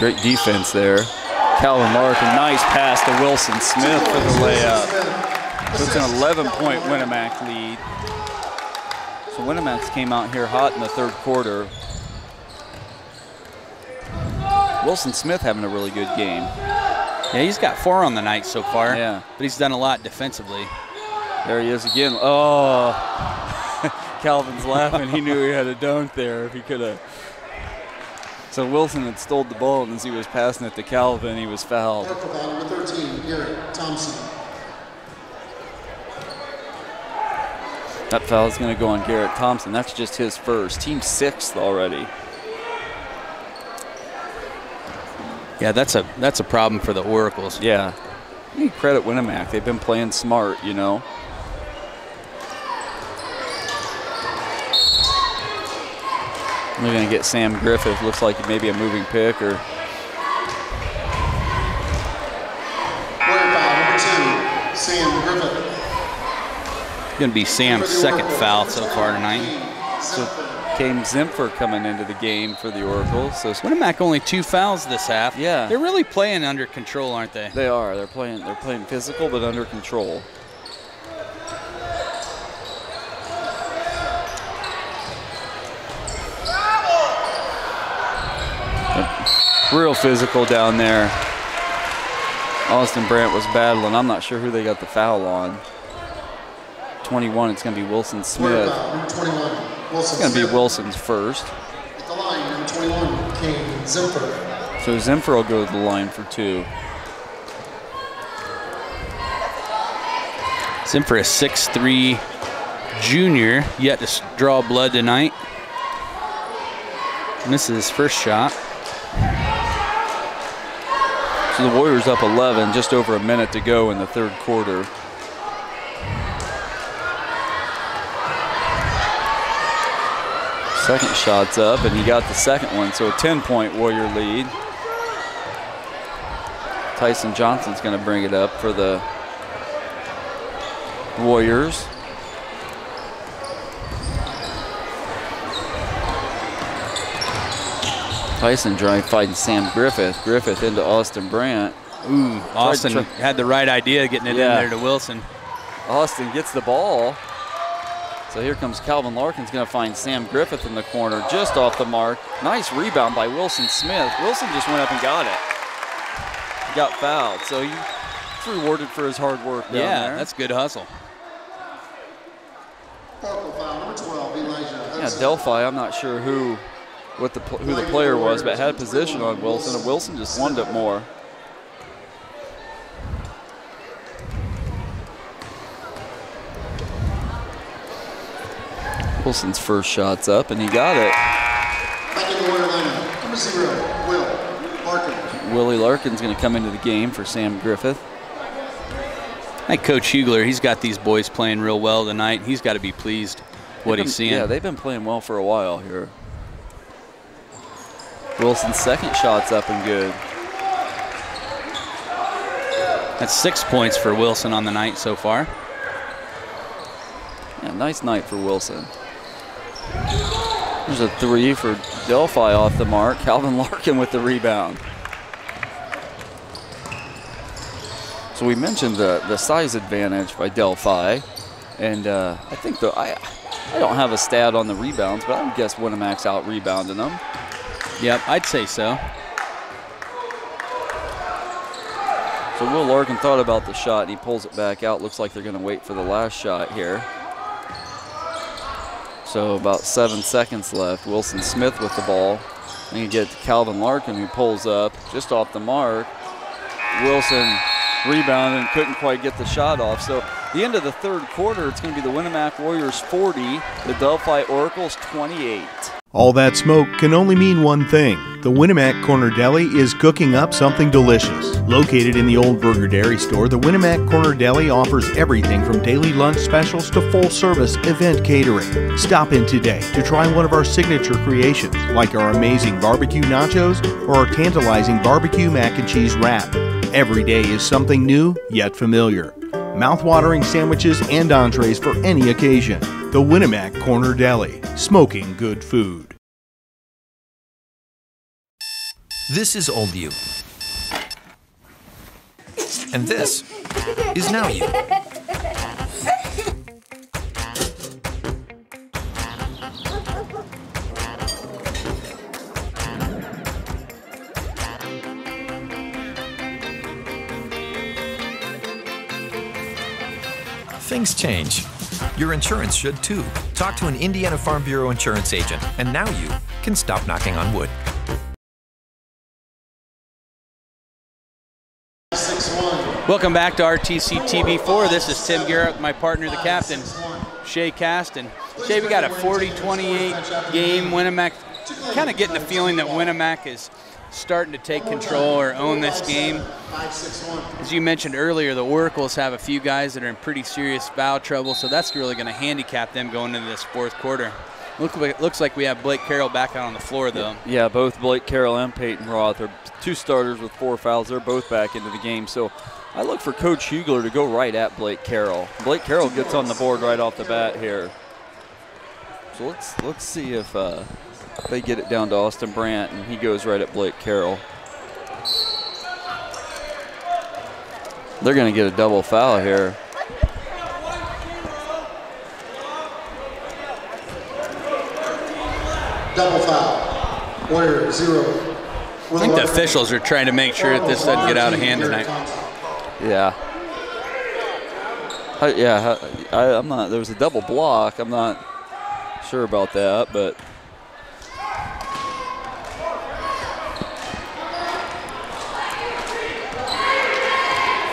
S4: Great defense there. Calvin Larkin, nice pass to Wilson Smith for the layup. So it's an 11-point Winamac lead. So Winamac came out here hot in the 3rd quarter. Wilson Smith having a really good game.
S2: Yeah, he's got 4 on the night so far.
S4: Yeah.
S2: But he's done a lot defensively.
S4: There he is again. Oh, Calvin's laughing. He knew he had a dunk there if he could have. So Wilson had stole the ball, and as he was passing it to Calvin, he was fouled.
S7: Number 13, Garrett Thompson.
S4: That foul is going to go on Garrett Thompson. That's just his first. Team 6th already.
S2: Yeah, that's a problem for the Oracles.
S4: Yeah. You need credit Winamac. They've been playing smart, you know. We're going to get Sam Griffith. Looks like maybe a moving pick or.
S7: Number 2, Sam Griffith.
S2: Going to be Sam's 2nd foul so far tonight.
S4: So Came Zimpher coming into the game for the Oracles. So
S2: Winamac only 2 fouls this half.
S4: Yeah.
S2: They're really playing under control, aren't they?
S4: They are. They're playing physical but under control. Real physical down there. Austin Brandt was battling. I'm not sure who they got the foul on. 21, it's going to be Wilson Smith. It's going to be Wilson's first.
S7: At the line, number 21, Kane Zimpher.
S4: So Zimpher will go to the line for 2.
S2: Zimpher is 6'3", junior, yet to draw blood tonight. Misses his first shot.
S4: So the Warriors up 11, just over a minute to go in the third quarter. Second shot's up, and he got the second one, so a 10-point Warrior lead. Tyson Johnson's going to bring it up for the Warriors. Tyson trying fighting Sam Griffith. Griffith into Austin Brandt.
S2: Ooh, Austin had the right idea getting it in there to Wilson.
S4: Austin gets the ball. So here comes Calvin Larkin's going to find Sam Griffith in the corner, just off the mark. Nice rebound by Wilson Smith. Wilson just went up and got it. He got fouled, so he's rewarded for his hard work down there.
S2: Yeah, that's good hustle.
S4: Yeah, Delphi, I'm not sure who the player was, but had a position on Wilson, and Wilson just wanted it more. Wilson's first shot's up, and he got it.
S7: Back in the Warrior lineup, number 0, Will Larkin.
S4: Willie Larkin's going to come into the game for Sam Griffith.
S2: I think Coach Hugler, he's got these boys playing real well tonight. He's got to be pleased what he's seeing.
S4: Yeah, they've been playing well for a while here. Wilson's second shot's up and good.
S2: That's 6 points for Wilson on the night so far.
S4: Yeah, nice night for Wilson. There's a 3 for Delphi off the mark. Calvin Larkin with the rebound. So we mentioned the size advantage by Delphi, and I think I don't have a stat on the rebounds, but I would guess Winamac's out rebounding them.
S2: Yep, I'd say so.
S4: So Will Larkin thought about the shot, and he pulls it back out. Looks like they're going to wait for the last shot here. So about 7 seconds left. Wilson Smith with the ball. And you get to Calvin Larkin, who pulls up just off the mark. Wilson rebounded and couldn't quite get the shot off. So the end of the third quarter, it's going to be the Winamac Warriors 40, the Delphi Oracles 28.
S3: All that smoke can only mean one thing. The Winamac Corner Deli is cooking up something delicious. Located in the Old Burger Dairy Store, the Winamac Corner Deli offers everything from daily lunch specials to full-service event catering. Stop in today to try one of our signature creations, like our amazing barbecue nachos or our tantalizing barbecue mac and cheese wrap. Every day is something new, yet familiar. Mouth-watering sandwiches and entrees for any occasion. The Winamac Corner Deli, smoking good food.
S5: This is old you. And this is now you. Things change. Your insurance should too. Talk to an Indiana Farm Bureau insurance agent, and now you can stop knocking on wood.
S7: 6-1.
S2: Welcome back to RTC TV4. This is Tim Garrett, my partner, the captain, Shay Caston. Shay, we got a 40-28 game. Winamac, kind of getting the feeling that Winamac is starting to take control or own this game. As you mentioned earlier, the Oracles have a few guys that are in pretty serious foul trouble, so that's really going to handicap them going into this fourth quarter. Looks like we have Blake Carroll back out on the floor, though.
S4: Yeah, both Blake Carroll and Peyton Roth are 2 starters with 4 fouls. They're both back into the game. So I look for Coach Hugler to go right at Blake Carroll. Blake Carroll gets on the board right off the bat here. So let's see if they get it down to Austin Brandt, and he goes right at Blake Carroll. They're going to get a double foul here.
S7: Double foul. Warrior 0.
S2: I think the officials are trying to make sure that this doesn't get out of hand tonight.
S4: Yeah. I'm not. There was a double block. I'm not sure about that, but.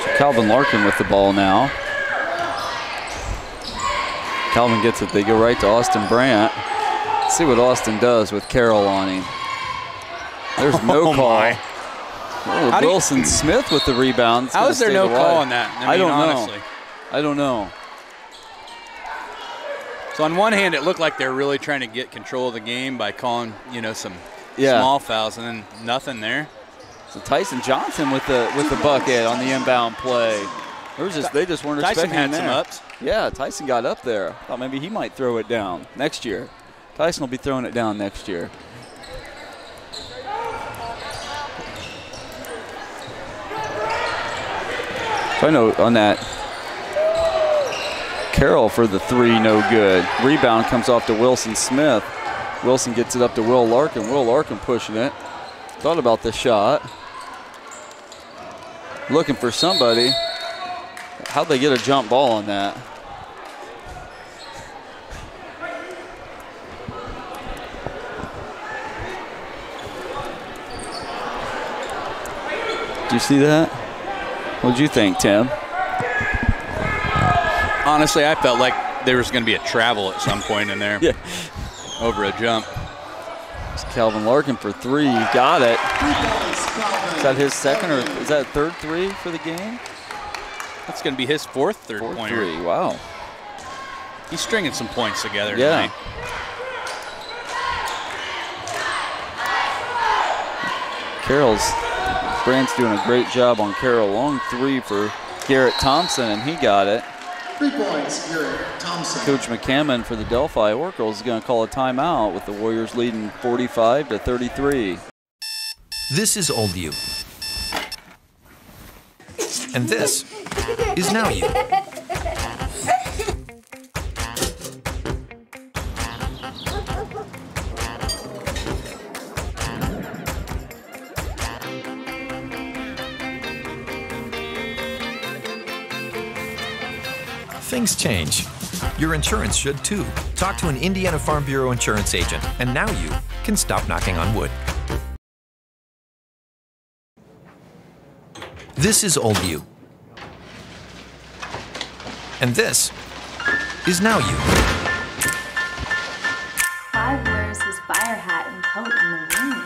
S4: So Calvin Larkin with the ball now. Calvin gets it. They go right to Austin Brandt. Let's see what Austin does with Carroll on him. There's no call. Oh, Wilson Smith with the rebound.
S2: How is there no call on that? I mean, honestly.
S4: I don't know.
S2: So on one hand, it looked like they're really trying to get control of the game by calling, some
S4: Yeah.
S2: small fouls, and then nothing there.
S4: So Tyson Johnson with the bucket on the inbound play. They just weren't
S2: Tyson
S4: expecting
S2: had
S4: there.
S2: some ups.
S4: Yeah, Tyson got up there. Thought maybe he might throw it down next year. Tyson will be throwing it down next year. So I know on that, Carroll for the three, no good. Rebound comes off to Wilson Smith. Wilson gets it up to Will Larkin. Will Larkin pushing it. Thought about the shot. Looking for somebody. How'd they get a jump ball on that? Did you see that? What'd you think, Tim?
S2: Honestly, I felt like there was going to be a travel at some point in there.
S4: Yeah.
S2: Over a jump.
S4: It's Calvin Larkin for three. Got it. Is that his second or is that third three for the game?
S2: That's going to be his fourth third-pointer.
S4: Three. Wow.
S2: He's stringing some points together
S4: yeah.
S2: tonight.
S4: Brandt's doing a great job on Carroll. Long three for Garrett Thompson, and he got it.
S7: 3 points, Garrett Thompson.
S4: Coach McCammon for the Delphi Oracles is going to call a timeout with the Warriors leading 45-33.
S5: This is old you. And this is now you. Things change. Your insurance should too. Talk to an Indiana Farm Bureau insurance agent, and now you can stop knocking on wood. This is old you. And this is now you.
S15: Clive wears his fire hat and coat in the wind.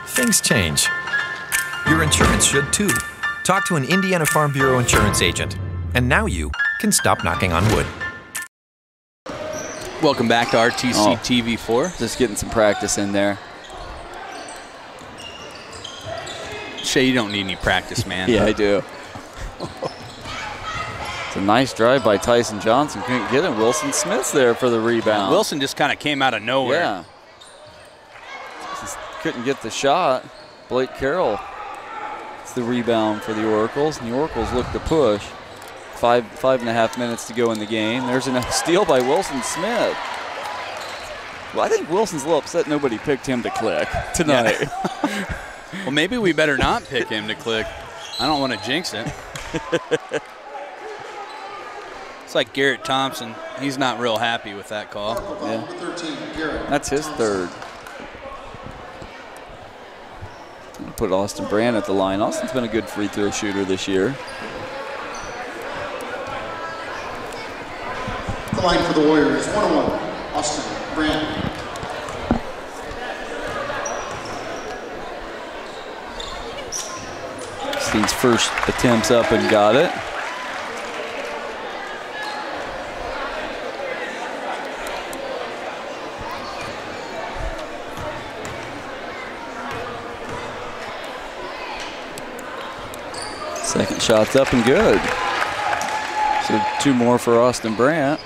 S5: Things change. Your insurance should too. Talk to an Indiana Farm Bureau insurance agent, and now you can stop knocking on wood.
S2: Welcome back to RTC TV4.
S4: Just getting some practice in there.
S2: Shay, you don't need any practice, man.
S4: Yeah, I do. It's a nice drive by Tyson Johnson. Couldn't get him. Wilson Smith's there for the rebound.
S2: Wilson just kind of came out of nowhere.
S4: Yeah. Just couldn't get the shot. Blake Carroll. It's the rebound for the Oracles, and the Oracles look to push. 5.5 minutes to go in the game. There's a steal by Wilson Smith. Well, I think Wilson's a little upset nobody picked him to click tonight.
S2: Yeah. Well, maybe we better not pick him to click. I don't want to jinx it. It's like Garrett Thompson. He's not real happy with that call.
S4: Yeah. That's his third. Put Austin Brandt at the line. Austin's been a good free throw shooter this year.
S7: The line for the Warriors, 1-1, Austin Brandt.
S4: Steen's first attempts up and got it. Second shot's up and good. So 2 more for Austin Brandt.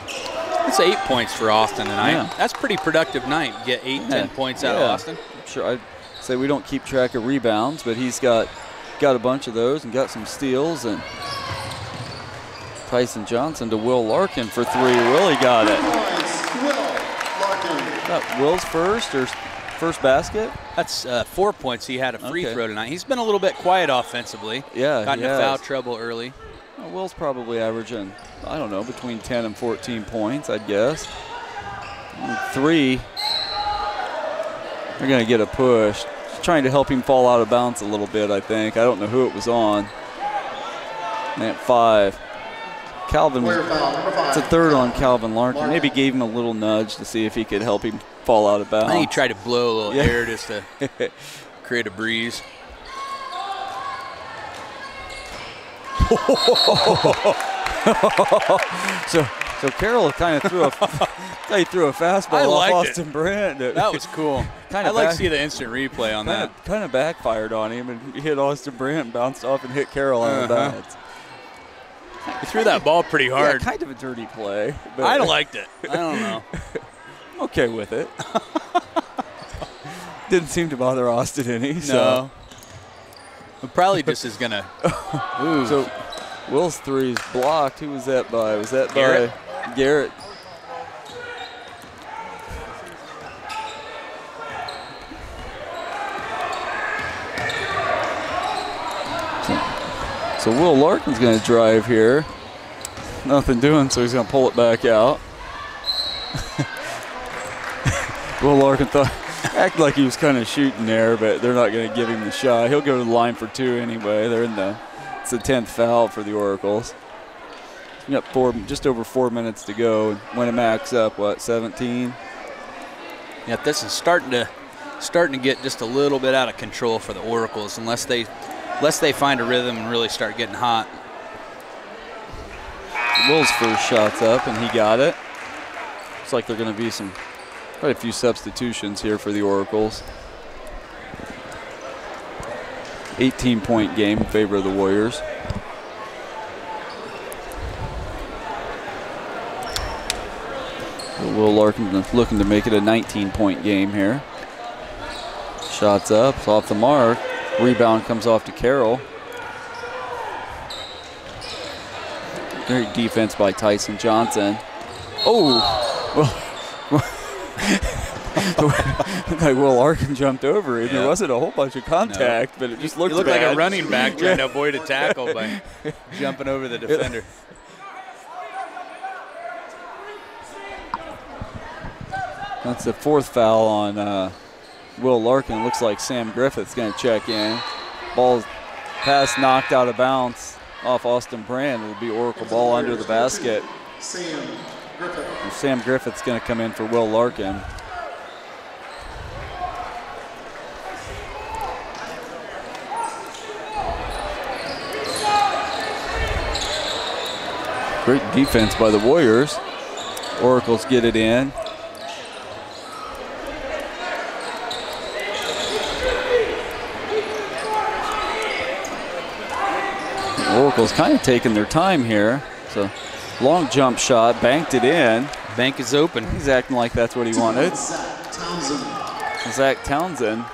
S2: That's 8 points for Austin tonight.
S4: Yeah.
S2: That's a pretty productive night. Get 10 points out of Austin.
S4: Sure, I'd say we don't keep track of rebounds, but he's got a bunch of those and got some steals. And Tyson Johnson to Will Larkin for 3. Willie got it. That Will's first or first basket?
S2: That's 4 points. He had a free throw tonight. He's been a little bit quiet offensively.
S4: Yeah,
S2: got into foul trouble early.
S4: Well, Will's probably averaging, I don't know, between 10 and 14 points, I'd guess. 3, they're going to get a push. trying to help him fall out of bounds a little bit, I think. I don't know who it was on. And at 5. Calvin was, it's a third on Calvin Larkin. Maybe gave him a little nudge to see if he could help him fall out of bounds.
S2: I think he tried to blow a little air just to create a breeze.
S4: So Carroll kind of threw a fastball off Austin Brandt.
S2: That was cool. I'd like to see the instant replay on that.
S4: Kind of backfired on him and hit Austin Brandt and bounced off and hit Carroll on the bat.
S2: He threw that ball pretty hard.
S4: Yeah, kind of a dirty play. But
S2: I liked it. I don't know.
S4: I'm okay with it. Didn't seem to bother Austin any.
S2: No.
S4: So.
S2: It probably just is going to.
S4: So Will's 3 is blocked. Who was that by? Was that
S2: Garrett?
S4: By Garrett? So Will Larkin's going to drive here. Nothing doing, so he's going to pull it back out. Will Larkin acted like he was kind of shooting there, but they're not going to give him the shot. He'll go to the line for 2 anyway. It's the 10th foul for the Oracles. We got just over 4 minutes to go. Winamac's up, what, 17?
S2: Yeah, this is starting to get just a little bit out of control for the Oracles, unless they find a rhythm and really start getting hot.
S4: Will's first shot's up, and he got it. Looks like there are going to be quite a few substitutions here for the Oracles. 18-point game in favor of the Warriors. Will Larkin looking to make it a 19-point game here. Shots up, it's off the mark. Rebound comes off to Carroll. Great defense by Tyson Johnson. Oh! Like Will Larkin jumped over him. Yeah. There wasn't a whole bunch of contact, but it just looked bad.
S2: Like a running back trying to avoid a tackle by jumping over the defender.
S4: That's the 4th foul on Will Larkin. Looks like Sam Griffith's going to check in. Ball pass knocked out of bounds off Austin Brandt. It'll be Oracle ball under the basket. Sam Griffith's going to come in for Will Larkin. Great defense by the Warriors. Oracles get it in. Oracle's kind of taking their time here. So long jump shot, banked it in.
S2: Bank is open.
S4: He's acting like that's what he wanted. Zach Townsend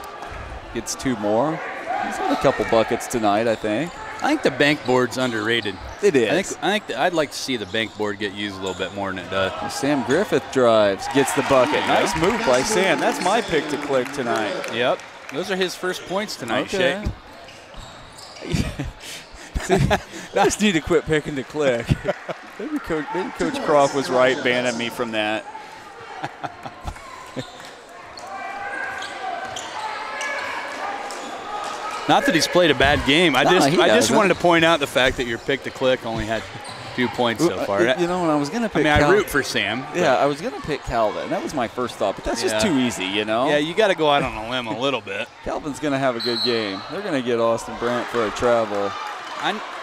S4: gets 2 more. He's had a couple buckets tonight, I think.
S2: I think the bank board's underrated.
S4: It is.
S2: I think I'd like to see the bank board get used a little bit more than it does.
S4: Sam Griffith drives, gets the bucket. Nice move by Sam. That's my pick to click tonight.
S2: Yep. Those are his first points tonight,
S4: okay.
S2: Shake.
S4: I just need to quit picking to click. Maybe Coach Croft was right banning me from that.
S2: Not that he's played a bad game. I just wanted to point out the fact that your pick to click only had 2 points so far.
S4: You know, when I was going to pick
S2: I root for Sam.
S4: Yeah, I was going to pick Calvin. That was my first thought, but that's just too easy, you know?
S2: Yeah, you got to go out on a limb a little bit.
S4: Calvin's going to have a good game. They're going to get Austin Brandt for a travel.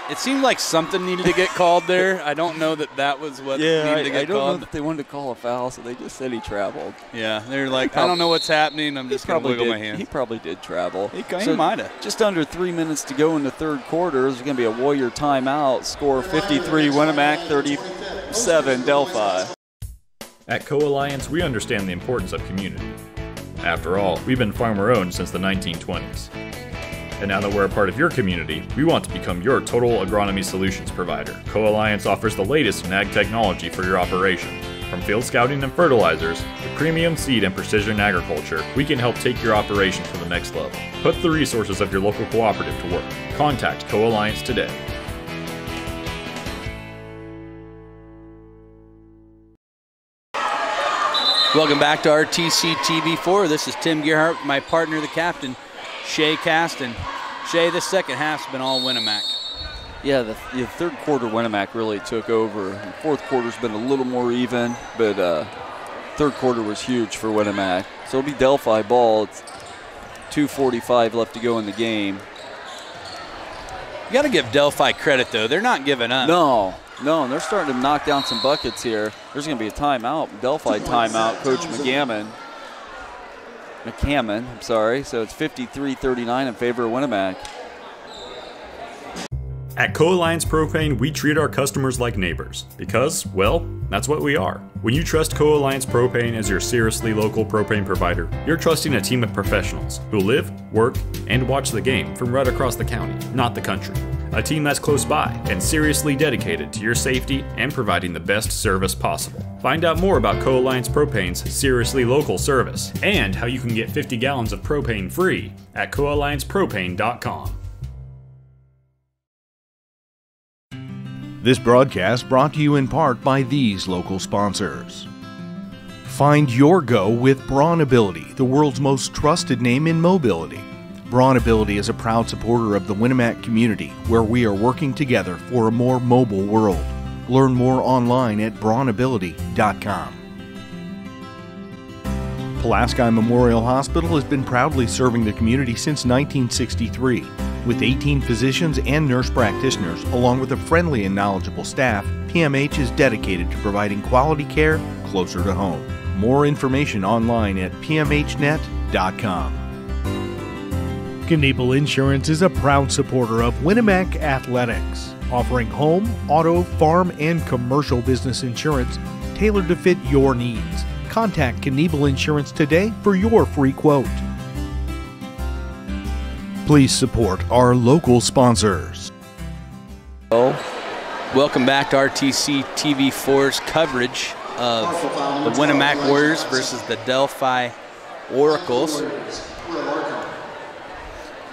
S2: It seemed like something needed to get called there. I don't know that was what needed to get called.
S4: I don't know that they wanted to call a foul, so they just said he traveled.
S2: Yeah, they're like, I don't know what's happening. I'm just going to wiggle my hand.
S4: He probably did travel.
S2: He might have.
S4: Just under 3 minutes to go in the 3rd quarter. There's going to be a Warrior timeout. Score 53 Winamac, 37 Delphi.
S6: At Co-Alliance, we understand the importance of community. After all, we've been farmer-owned since the 1920s. And now that we're a part of your community, we want to become your total agronomy solutions provider. Co-Alliance offers the latest in ag technology for your operation. From field scouting and fertilizers to premium seed and precision agriculture, we can help take your operation to the next level. Put the resources of your local cooperative to work. Contact Co-Alliance today.
S2: Welcome back to RTC TV4. This is Tim Gerhardt, my partner, the captain, Shea cast, and Shea, this second half's been all Winamac.
S4: Yeah, the third quarter Winamac really took over. The fourth quarter's been a little more even, but third quarter was huge for Winamac. So it'll be Delphi ball. It's 2:45 left to go in the game.
S2: You got to give Delphi credit, though. They're not giving up.
S4: No, and they're starting to knock down some buckets here. There's going to be a timeout, Delphi timeout, Coach McCammon, I'm sorry. So it's 53-39 in favor of Winamac.
S6: At Co-Alliance Propane, we treat our customers like neighbors because, well, that's what we are. When you trust Co-Alliance Propane as your seriously local propane provider, you're trusting a team of professionals who live, work, and watch the game from right across the county, not the country. A team that's close by and seriously dedicated to your safety and providing the best service possible. Find out more about Co-Alliance Propane's seriously local service and how you can get 50 gallons of propane free at coalliancepropane.com.
S3: This broadcast brought to you in part by these local sponsors. Find your go with Braun Ability, the world's most trusted name in mobility. Braun Ability is a proud supporter of the Winamac community, where we are working together for a more mobile world. Learn more online at braunability.com. Pulaski Memorial Hospital has been proudly serving the community since 1963. With 18 physicians and nurse practitioners, along with a friendly and knowledgeable staff, PMH is dedicated to providing quality care closer to home. More information online at pmhnet.com.
S8: Kniebel Insurance is a proud supporter of Winamac Athletics, offering home, auto, farm, and commercial business insurance tailored to fit your needs. Contact Kniebel Insurance today for your free quote. Please support our local sponsors.
S2: Welcome back to RTC TV4's coverage of the Winamac Warriors versus the Delphi Oracles.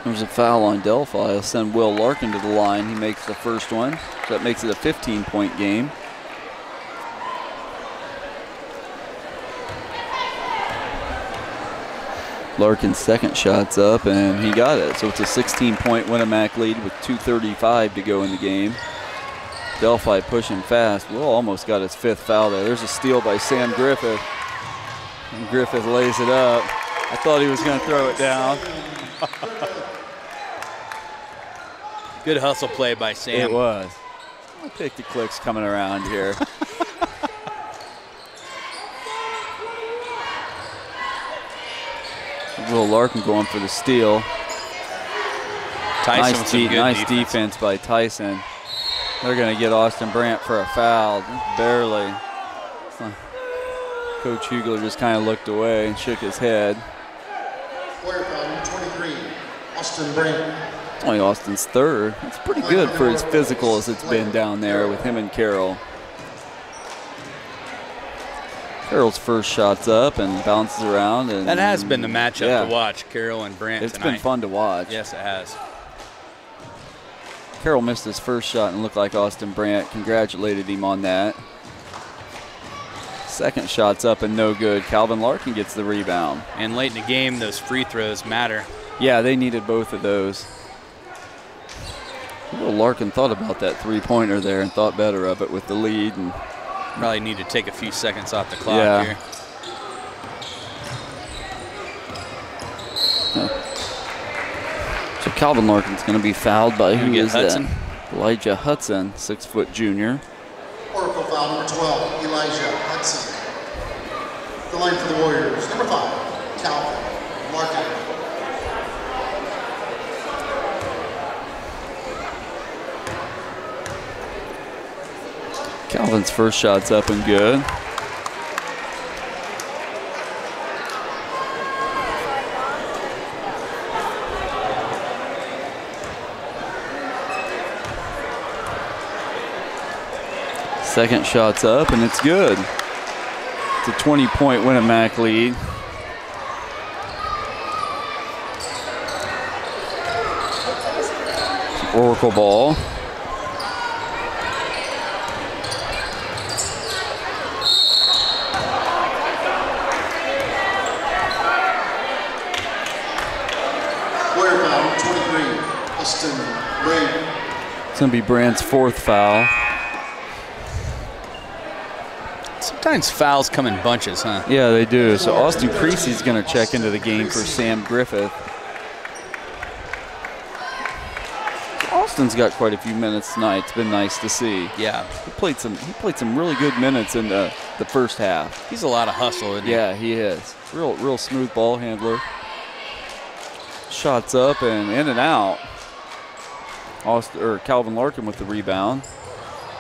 S4: There's a foul on Delphi. I'll send Will Larkin to the line. He makes the first one. So that makes it a 15-point game. Larkin's second shot's up, and he got it. So it's a 16-point Winamac lead with 2:35 to go in the game. Delphi pushing fast. Will almost got his fifth foul there. There's a steal by Sam Griffith. And Griffith lays it up. I thought he was going to throw it down.
S2: Good hustle play by Sam.
S4: It was. I'll take the clicks coming around here. Will Larkin going for the steal.
S2: Tyson
S4: nice defense by Tyson. They're going to get Austin Brandt for a foul. Barely. Coach Hugler just kind of looked away and shook his head.
S7: Player foul number 23, Austin Brandt.
S4: Only Austin's third. It's pretty good for as physical as it's been down there with him and Carroll. Carroll's first shot's up and bounces around. And
S2: that has been the matchup to watch, Carroll and Brandt
S4: It's
S2: tonight.
S4: been fun to watch.
S2: Yes, it has.
S4: Carroll missed his first shot and looked like Austin Brandt congratulated him on that. Second shot's up and no good. Calvin Larkin gets the rebound.
S2: And late in the game, those free throws matter.
S4: Yeah, they needed both of those. Will Larkin thought about that three-pointer there and thought better of it with the lead. And
S2: probably need to take a few seconds off the clock here.
S4: So Calvin Larkin's going to be fouled by who is
S2: Hudson?
S4: that? Elijah Hudson, 6-foot junior.
S7: Oracle foul number 12, Elijah Hudson. The line for the Warriors, number 5, Calvin Larkin.
S4: Calvin's first shot's up and good. Second shot's up and it's good. It's a 20-point Winamac lead. Oracle ball. going to be Brandt's 4th foul.
S2: Sometimes fouls come in bunches, huh?
S4: Yeah, they do. So Austin Creasy's going to check into the game for Sam Griffith. Austin's got quite a few minutes tonight. It's been nice to see.
S2: Yeah.
S4: He played some really good minutes in the first half.
S2: He's a lot of hustle, isn't he?
S4: Yeah, he is. Real smooth ball handler. Shots up and in and out. Calvin Larkin with the rebound.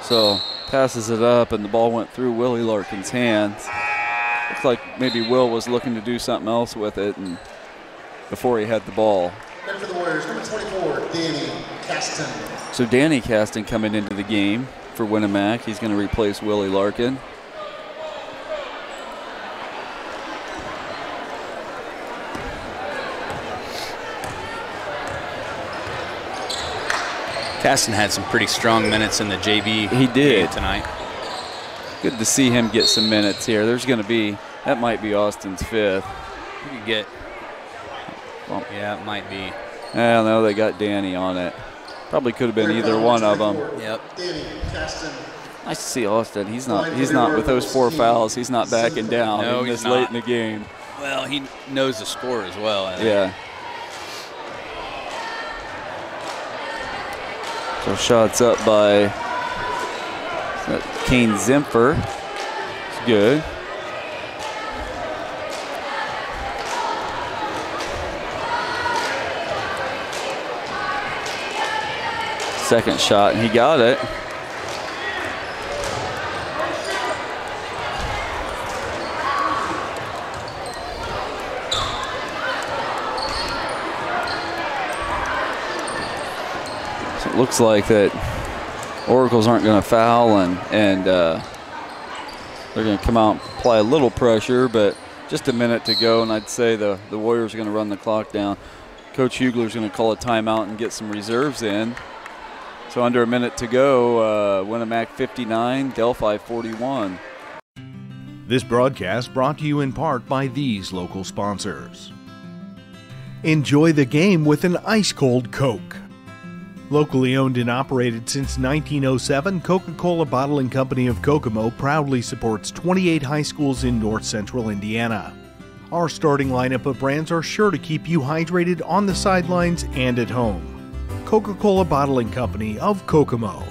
S4: So passes it up and the ball went through Willie Larkin's hands. Looks like maybe Will was looking to do something else with it and before he had the ball.
S7: And for the Warriors, number 24, Danny Caston.
S4: So Danny Caston coming into the game for Winamac. He's going to replace Willie Larkin.
S2: Caston had some pretty strong minutes in the JV game tonight.
S4: Good to see him get some minutes here. There's going to be, that might be Austin's 5th.
S2: You could get, yeah, it might be.
S4: I don't know, they got Danny on it. Probably could have been either one of them.
S2: Yep.
S7: Danny Caston.
S4: Nice to see Austin. He's not with those 4 fouls. He's not backing down.
S2: No,
S4: he's
S2: he's
S4: late
S2: not.
S4: in the game.
S2: Well, he knows the score as well, I think.
S4: Yeah. So shots up by Kane Zimfer. It's good. Second shot, and he got it. So it looks like that Oracles aren't going to foul, and they're going to come out and apply a little pressure, but just a minute to go, and I'd say the Warriors are going to run the clock down. Coach Hugler's going to call a timeout and get some reserves in. So under a minute to go, Winamac 59, Delphi 41.
S3: This broadcast brought to you in part by these local sponsors. Enjoy the game with an ice-cold Coke. Locally owned and operated since 1907, Coca-Cola Bottling Company of Kokomo proudly supports 28 high schools in north central Indiana. Our starting lineup of brands are sure to keep you hydrated on the sidelines and at home. Coca-Cola Bottling Company of Kokomo.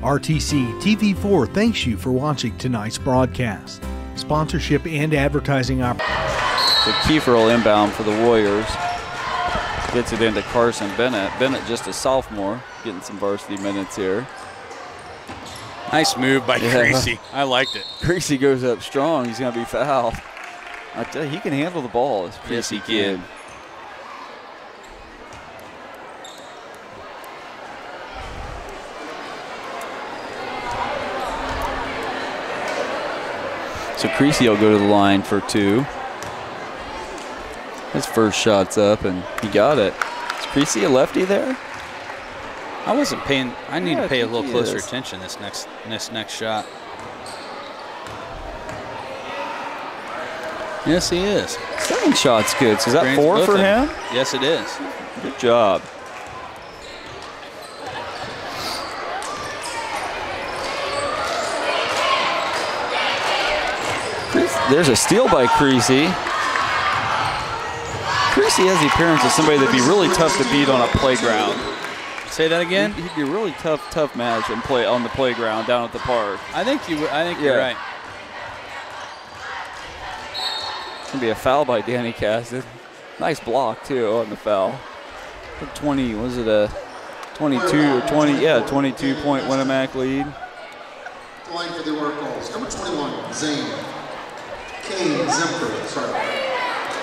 S3: RTC TV4 thanks you for watching tonight's broadcast. Sponsorship and advertising opportunities.
S4: So Kiefer will inbound for the Warriors. Gets it into Carson Bennett. Bennett just a sophomore, getting some varsity minutes here.
S2: Nice move by Creasy. I liked it.
S4: Creasy goes up strong. He's going to be fouled. I tell you, he can handle the ball.
S2: Yes, he can.
S4: So Creasy will go to the line for 2. His first shot's up, and he got it. Is Creasy a lefty there?
S2: I wasn't paying. I need to pay a little closer attention this next shot. Yes, he is.
S4: Second shot's good. So is that 4 for him?
S2: Yes, it is.
S4: Good job. There's a steal by Creasy. Creasy has the appearance of somebody that'd be really tough to beat on a playground.
S2: Say that again?
S4: He'd be a really tough match and play on the playground down at the park.
S2: I think you're right.
S4: It's gonna be a foul by Danny Caston. Nice block too on the foul. 20, was it a 22 or 20? Yeah, 22-point Winamac lead.
S7: Line for the Oracles, number 21, Zane. Kane Zimfer,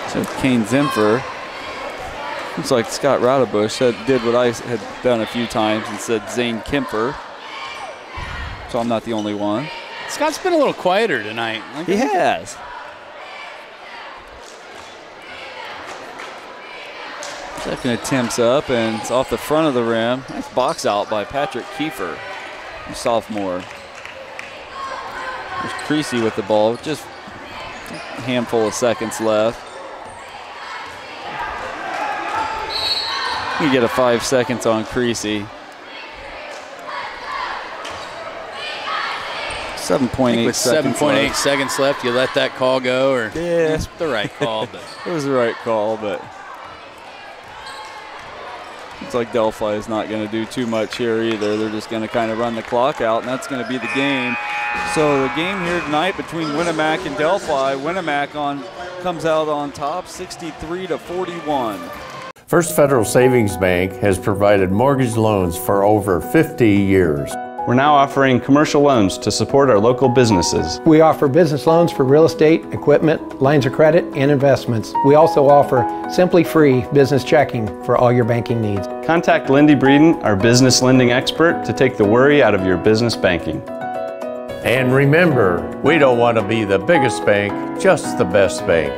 S4: So Kane Zimfer. Looks like Scott Raudebush did what I had done a few times and said Zane Kemper. So I'm not the only one.
S2: Scott's been a little quieter tonight.
S4: He has. Second attempt's up, and it's off the front of the rim. Nice box out by Patrick Kiefer, sophomore. There's Creasy with the ball, just a handful of seconds left. You get a 5 seconds on Creasy. 7.8
S2: with
S4: seconds
S2: 7.8
S4: left.
S2: seconds left, you let that call go, or
S4: Yeah.
S2: it's the right call. But
S4: it was the right call, but it's like Delphi is not going to do too much here either. They're just going to kind of run the clock out, and that's going to be the game. So the game here tonight between Winamac and Delphi, Winamac comes out on top, 63-41.
S9: First Federal Savings Bank has provided mortgage loans for over 50 years.
S10: We're now offering commercial loans to support our local businesses.
S11: We offer business loans for real estate, equipment, lines of credit, and investments. We also offer simply free business checking for all your banking needs.
S10: Contact Lindy Breeden, our business lending expert, to take the worry out of your business banking.
S9: And remember, we don't want to be the biggest bank, just the best bank.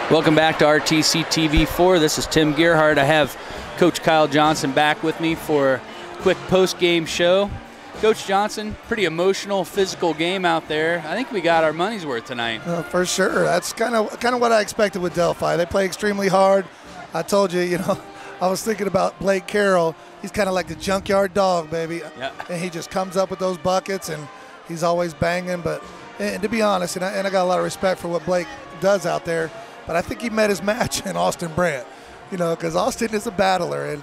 S2: welcome back to RTC TV4. This is Tim Gerhardt. I have Coach Kyle Johnson back with me for a quick post-game show. Coach Johnson, pretty emotional, physical game out there. I think we got our money's worth tonight.
S1: For sure. That's kind of what I expected with Delphi. They play extremely hard. I told you, I was thinking about Blake Carroll. He's kind of like the junkyard dog, baby.
S2: Yeah.
S1: And he just comes up with those buckets, and he's always banging. And to be honest, and I got a lot of respect for what Blake does out there, but I think he met his match in Austin Brandt, because Austin is a battler,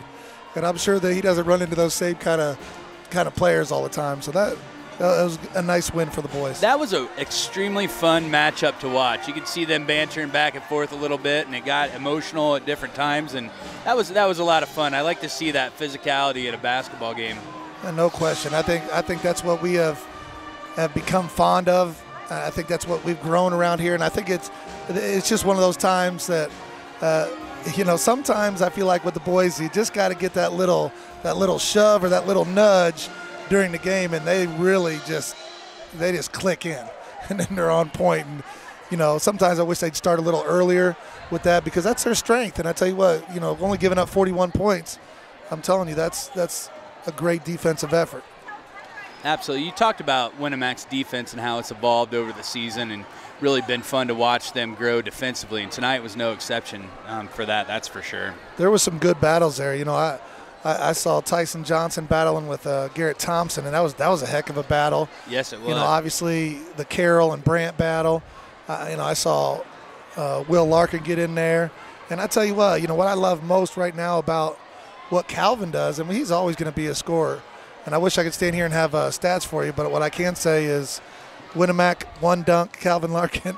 S1: and I'm sure that he doesn't run into those same kind of players all the time. So that was a nice win for the boys.
S2: That was an extremely fun matchup to watch. You could see them bantering back and forth a little bit, and it got emotional at different times, and that was a lot of fun. I like to see that physicality at a basketball game.
S1: No question. I think that's what we have become fond of. I think that's what we've grown around here, and I think it's just one of those times that sometimes I feel like with the boys, you just got to get that little shove or that little nudge during the game, and they really just click in, and then they're on point. And sometimes I wish they'd start a little earlier with that, because that's their strength. And I tell you what, only giving up 41 points, I'm telling you, that's a great defensive effort.
S2: Absolutely. You talked about Winamac's defense and how it's evolved over the season, and really been fun to watch them grow defensively. And tonight was no exception for that. That's for sure.
S1: There was some good battles there. I saw Tyson Johnson battling with Garrett Thompson, and that was a heck of a battle.
S2: Yes, it was.
S1: Obviously the Carroll and Brandt battle. I saw Will Larkin get in there, and I tell you what I love most right now about what Calvin does. I mean, he's always going to be a scorer, and I wish I could stand here and have stats for you, but what I can say is Winamac 1 dunk, Calvin Larkin,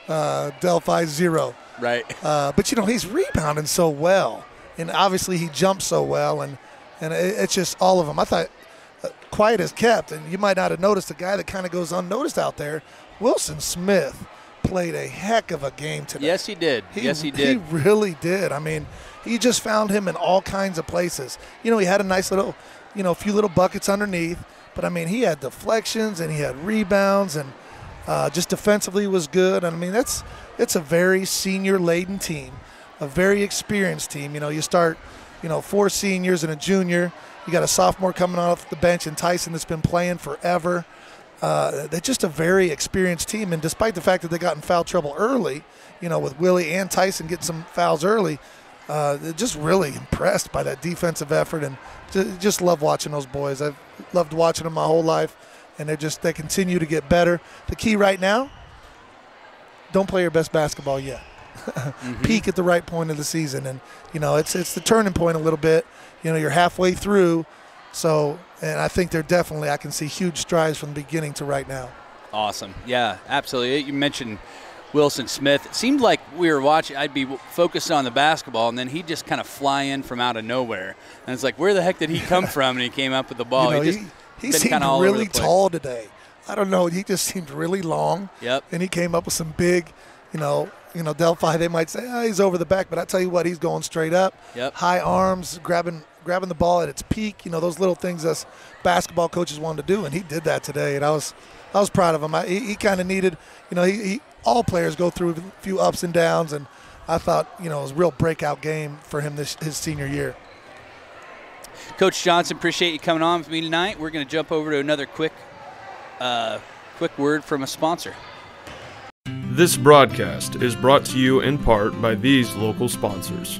S1: Delphi 0.
S2: Right.
S1: But he's rebounding so well. And obviously he jumps so well, and it's just all of them. I thought quiet as kept, and you might not have noticed, the guy that kind of goes unnoticed out there, Wilson Smith, played a heck of a game today.
S2: Yes, he did. He did.
S1: He really did. I mean, he just found him in all kinds of places. He had a nice little, few little buckets underneath, but I mean, he had deflections and he had rebounds, and just defensively was good. And I mean, it's a very senior-laden team. A very experienced team. You start, 4 seniors and a junior. You got a sophomore coming off the bench in Tyson that's been playing forever. They're just a very experienced team. And despite the fact that they got in foul trouble early, with Willie and Tyson getting some fouls early, they're just really impressed by that defensive effort, and just love watching those boys. I've loved watching them my whole life, and they continue to get better. The key right now, don't play your best basketball yet. Mm-hmm. Peak at the right point of the season, and it's the turning point a little bit. You're halfway through, so, and I think I can see huge strides from the beginning to right now.
S2: Awesome. Yeah, absolutely. You mentioned Wilson Smith. It seemed like we were watching, I'd be focused on the basketball, and then he'd just kind of fly in from out of nowhere, and it's like, where the heck did he come from? And he came up with the ball.
S1: He seemed really tall today. I don't know, he just seemed really long.
S2: Yep.
S1: And he came up with some big, Delphi, they might say, he's over the back, but I tell you what, he's going straight up.
S2: Yep.
S1: High arms, grabbing the ball at its peak. Those little things us basketball coaches wanted to do, and he did that today, and I was proud of him. He kind of needed, all players go through a few ups and downs, and I thought, it was a real breakout game for him his senior year.
S2: Coach Johnson, appreciate you coming on with me tonight. We're going to jump over to another quick word from a sponsor.
S12: This broadcast is brought to you in part by these local sponsors.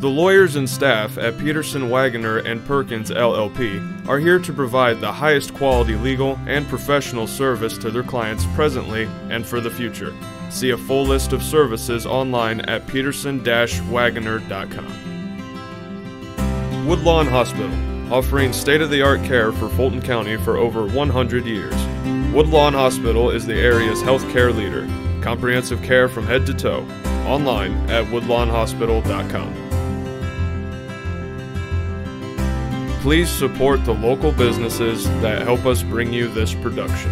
S12: The lawyers and staff at Peterson, Wagoner & Perkins LLP are here to provide the highest quality legal and professional service to their clients presently and for the future. See a full list of services online at peterson-wagoner.com. Woodlawn Hospital, offering state-of-the-art care for Fulton County for over 100 years. Woodlawn Hospital is the area's healthcare leader. Comprehensive care from head to toe. Online at woodlawnhospital.com. Please support the local businesses that help us bring you this production.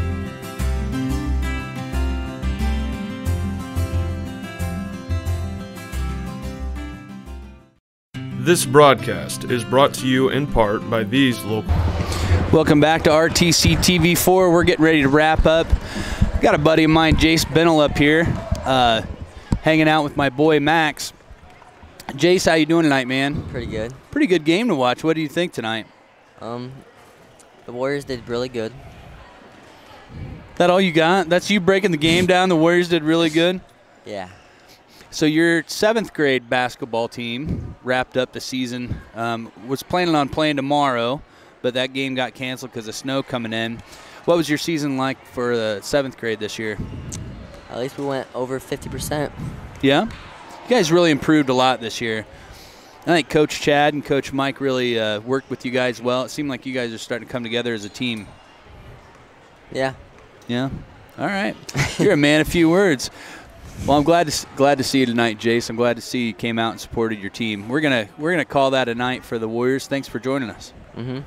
S12: This broadcast is brought to you in part by these local.
S2: Welcome back to RTC TV4. We're getting ready to wrap up. Got a buddy of mine, Jace Bennell, up here, hanging out with my boy Max. Jace, how you doing tonight, man?
S16: Pretty good.
S2: Pretty good game to watch. What do you think tonight?
S16: The Warriors did really good.
S2: That all you got? That's you breaking the game down. The Warriors did really good?
S16: Yeah.
S2: So your 7th grade basketball team wrapped up the season, was planning on playing tomorrow, but that game got canceled because of snow coming in. What was your season like for the 7th grade this year?
S16: At least we went over 50%.
S2: Yeah? You guys really improved a lot this year. I think Coach Chad and Coach Mike really worked with you guys well. It seemed like you guys are starting to come together as a team.
S16: Yeah.
S2: Yeah? All right. You're a man of few words. Well, I'm glad to see you tonight, Jace. I'm glad to see you came out and supported your team. We're gonna call that a night for the Warriors. Thanks for joining us.
S16: Mm-hmm.